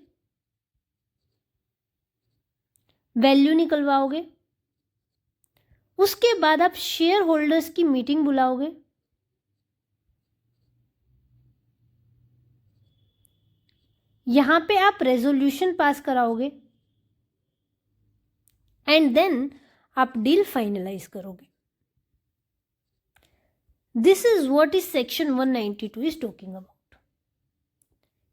वैल्यू निकलवाओगे। उसके बाद आप शेयर होल्डर्स की मीटिंग बुलाओगे। यहाँ पे आप रेजोल्यूशन पास कराओगे एंड देन आप डील फाइनलाइज करोगे। This is what is section 192 is talking about.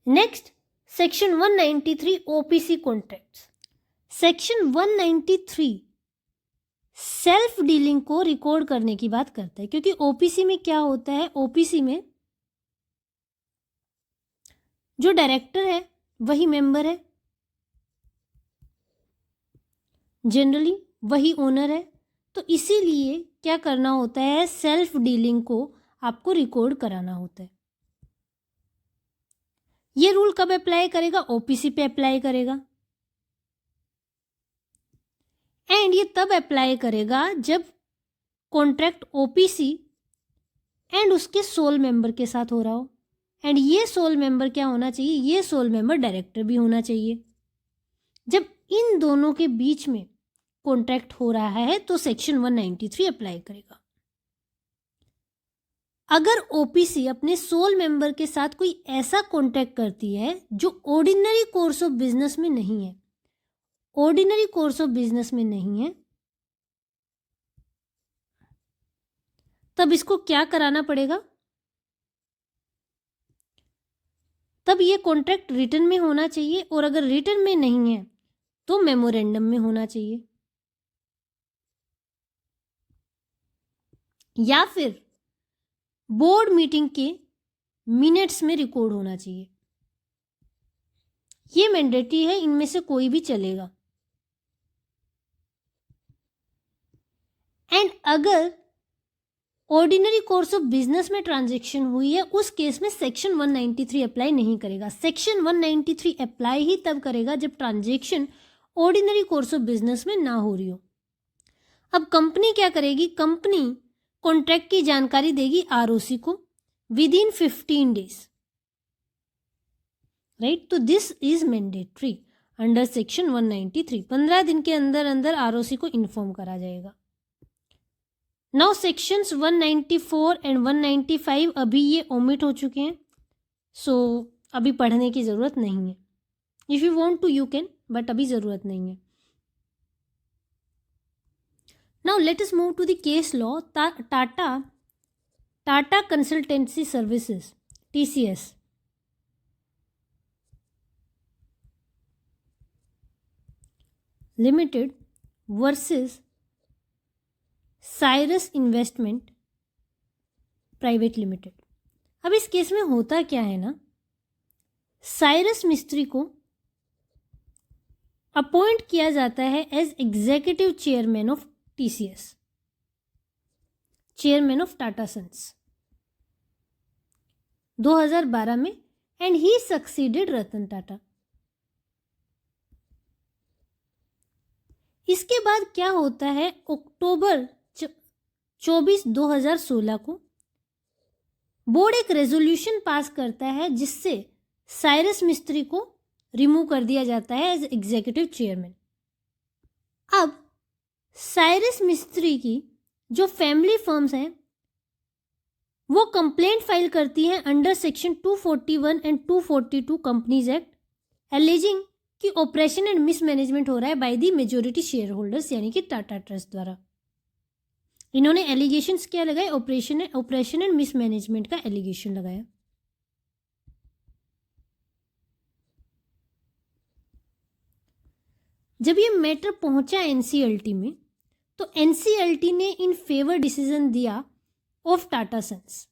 Next, section 193 OPC contracts. Section 193 self dealing को रिकॉर्ड करने की बात करता है, क्योंकि ओपीसी में क्या होता है? ओपीसी में जो डायरेक्टर है वही मेंबर है, जनरली वही ओनर है, तो इसीलिए क्या करना होता है? सेल्फ डीलिंग को आपको रिकॉर्ड कराना होता है। ये रूल कब अप्लाई करेगा? ओपीसी पे अप्लाई करेगा एंड ये तब अप्लाई करेगा जब कॉन्ट्रैक्ट ओपीसी एंड उसके सोल मेंबर के साथ हो रहा हो। एंड ये सोल मेंबर क्या होना चाहिए? ये सोल मेंबर डायरेक्टर भी होना चाहिए। जब इन दोनों के बीच में कॉन्ट्रैक्ट हो रहा है तो सेक्शन 193 अप्लाई करेगा। अगर ओपीसी अपने सोल मेंबर के साथ कोई ऐसा कॉन्ट्रैक्ट करती है जो ऑर्डिनरी कोर्स ऑफ बिजनेस में नहीं है, ऑर्डिनरी कोर्स ऑफ बिजनेस में नहीं है, तब इसको क्या कराना पड़ेगा? तब ये कॉन्ट्रैक्ट रिटन में होना चाहिए, और अगर रिटन में नहीं है तो मेमोरेंडम में होना चाहिए, या फिर बोर्ड मीटिंग के मिनट्स में रिकॉर्ड होना चाहिए। ये मैंडेटरी है, इनमें से कोई भी चलेगा। एंड अगर ऑर्डिनरी कोर्स ऑफ बिजनेस में ट्रांजैक्शन हुई है, उस केस में सेक्शन 193 अप्लाई नहीं करेगा। सेक्शन 193 अप्लाई ही तब करेगा जब transaction ordinary course of business में ना हो रही हो। अब कंपनी क्या करेगी? कंपनी कॉन्ट्रैक्ट की जानकारी देगी आरओसी को विद इन 15 डेज, राइट? तो this is mandatory under section 193। 15 दिन के अंदर अंदर आरओसी को इन्फॉर्म करा जाएगा। नाउ सेक्शंस 194 एंड 195 अभी ये ओमिट हो चुके हैं, सो अभी पढ़ने की ज़रूरत नहीं है। If you want to you can, but अभी ज़रूरत नहीं है। Now let us move to the case law. Tata Consultancy Services, TCS. Limited versus Cyrus Investment Private Limited. अब इस केस में होता क्या है ना, साइरस मिस्त्री को अपॉइंट किया जाता है as executive chairman of TCS, chairman of Tata Sons 2012 में, and he succeeded Ratan Tata. इसके बाद क्या होता है, अक्टूबर 24, 2016 को बोर्ड एक रेजोल्यूशन पास करता है जिससे साइरस मिस्त्री को रिमूव कर दिया जाता है एज एग्जीक्यूटिव चेयरमैन। अब साइरस मिस्त्री की जो फैमिली फर्म्स हैं वो कंप्लेंट फाइल करती हैं under section 241 and 242 companies act, aliasing कि ऑपरेशन एंड मिसमैनेजमेंट हो रहा है by the majority share holders यानी कि टाटा ट्रस्ट द्वारा। इन्होंने एलिगेशंस क्या लगाए? ऑपरेशन एंड मिसमैनेजमेंट का एलिगेशन लगाया। जब ये मैटर पहुंचा एनसीएलटी में, तो एनसीएलटी ने इन फेवर डिसीजन दिया ऑफ टाटा सन्स,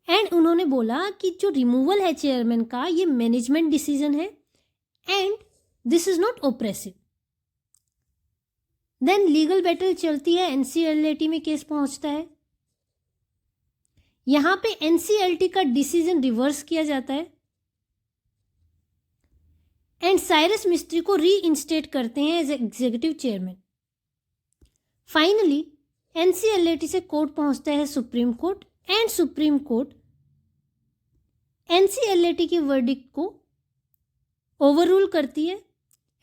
एंड उन्होंने बोला कि जो रिमूवल है चेयरमैन का ये मैनेजमेंट डिसीजन है and this is not oppressive. Then legal battle चलती है, एनसीएलटी में केस पहुंचता है। यहां पे एनसीएलटी का डिसीजन रिवर्स किया जाता है एंड साइरस मिस्त्री को री इंस्टेट करते हैं as executive chairman. Finally NCLT से कोर्ट पहुंचता है supreme court, and supreme court NCLT के वर्डिक्ट को ओवररूल करती है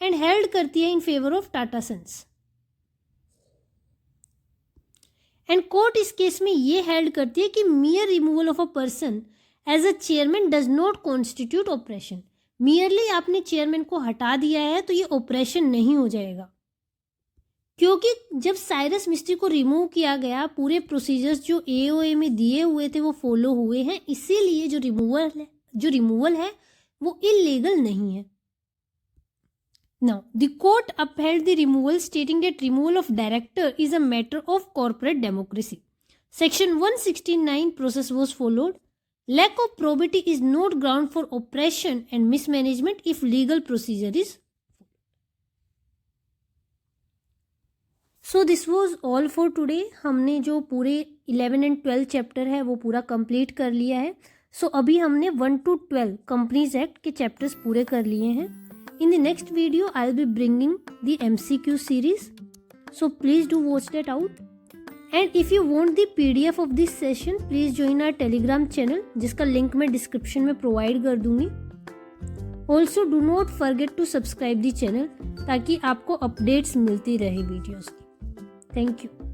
एंड हेल्ड करती है in favour of Tata Sons. And court इस केस में ये हेल्ड करती है कि mere removal of a person as a chairman does not constitute oppression. Merely आपने चेयरमैन को हटा दिया है तो ये ऑपरेशन नहीं हो जाएगा, क्योंकि जब साइरस मिस्त्री को रिमूव किया गया पूरे प्रोसीजर्स जो एओए में दिए हुए थे वो फॉलो हुए हैं, इसीलिए जो रिमूवल है वो इलीगल नहीं है। Now, the court upheld the removal, stating that removal of director is a matter of corporate democracy. Section 169 process was followed. Lack of probity is not ground for oppression and mismanagement if legal procedure is followed. So this was all for today. हमने जो पूरे 11 and 12 चैप्टर है वो पूरा कंप्लीट कर लिया है। So अभी हमने 1 to 12 कंपनीज एक्ट के चैप्टर्स पूरे कर लिए हैं। In the next video, I'll be bringing the MCQ series. So please do watch that out. And if you want the PDF of this session, please join our Telegram channel, जिसका लिंक मैं डिस्क्रिप्शन में प्रोवाइड कर दूंगी। Also do not forget to subscribe the channel ताकि आपको अपडेट्स मिलती रहे वीडियोस की। Thank you.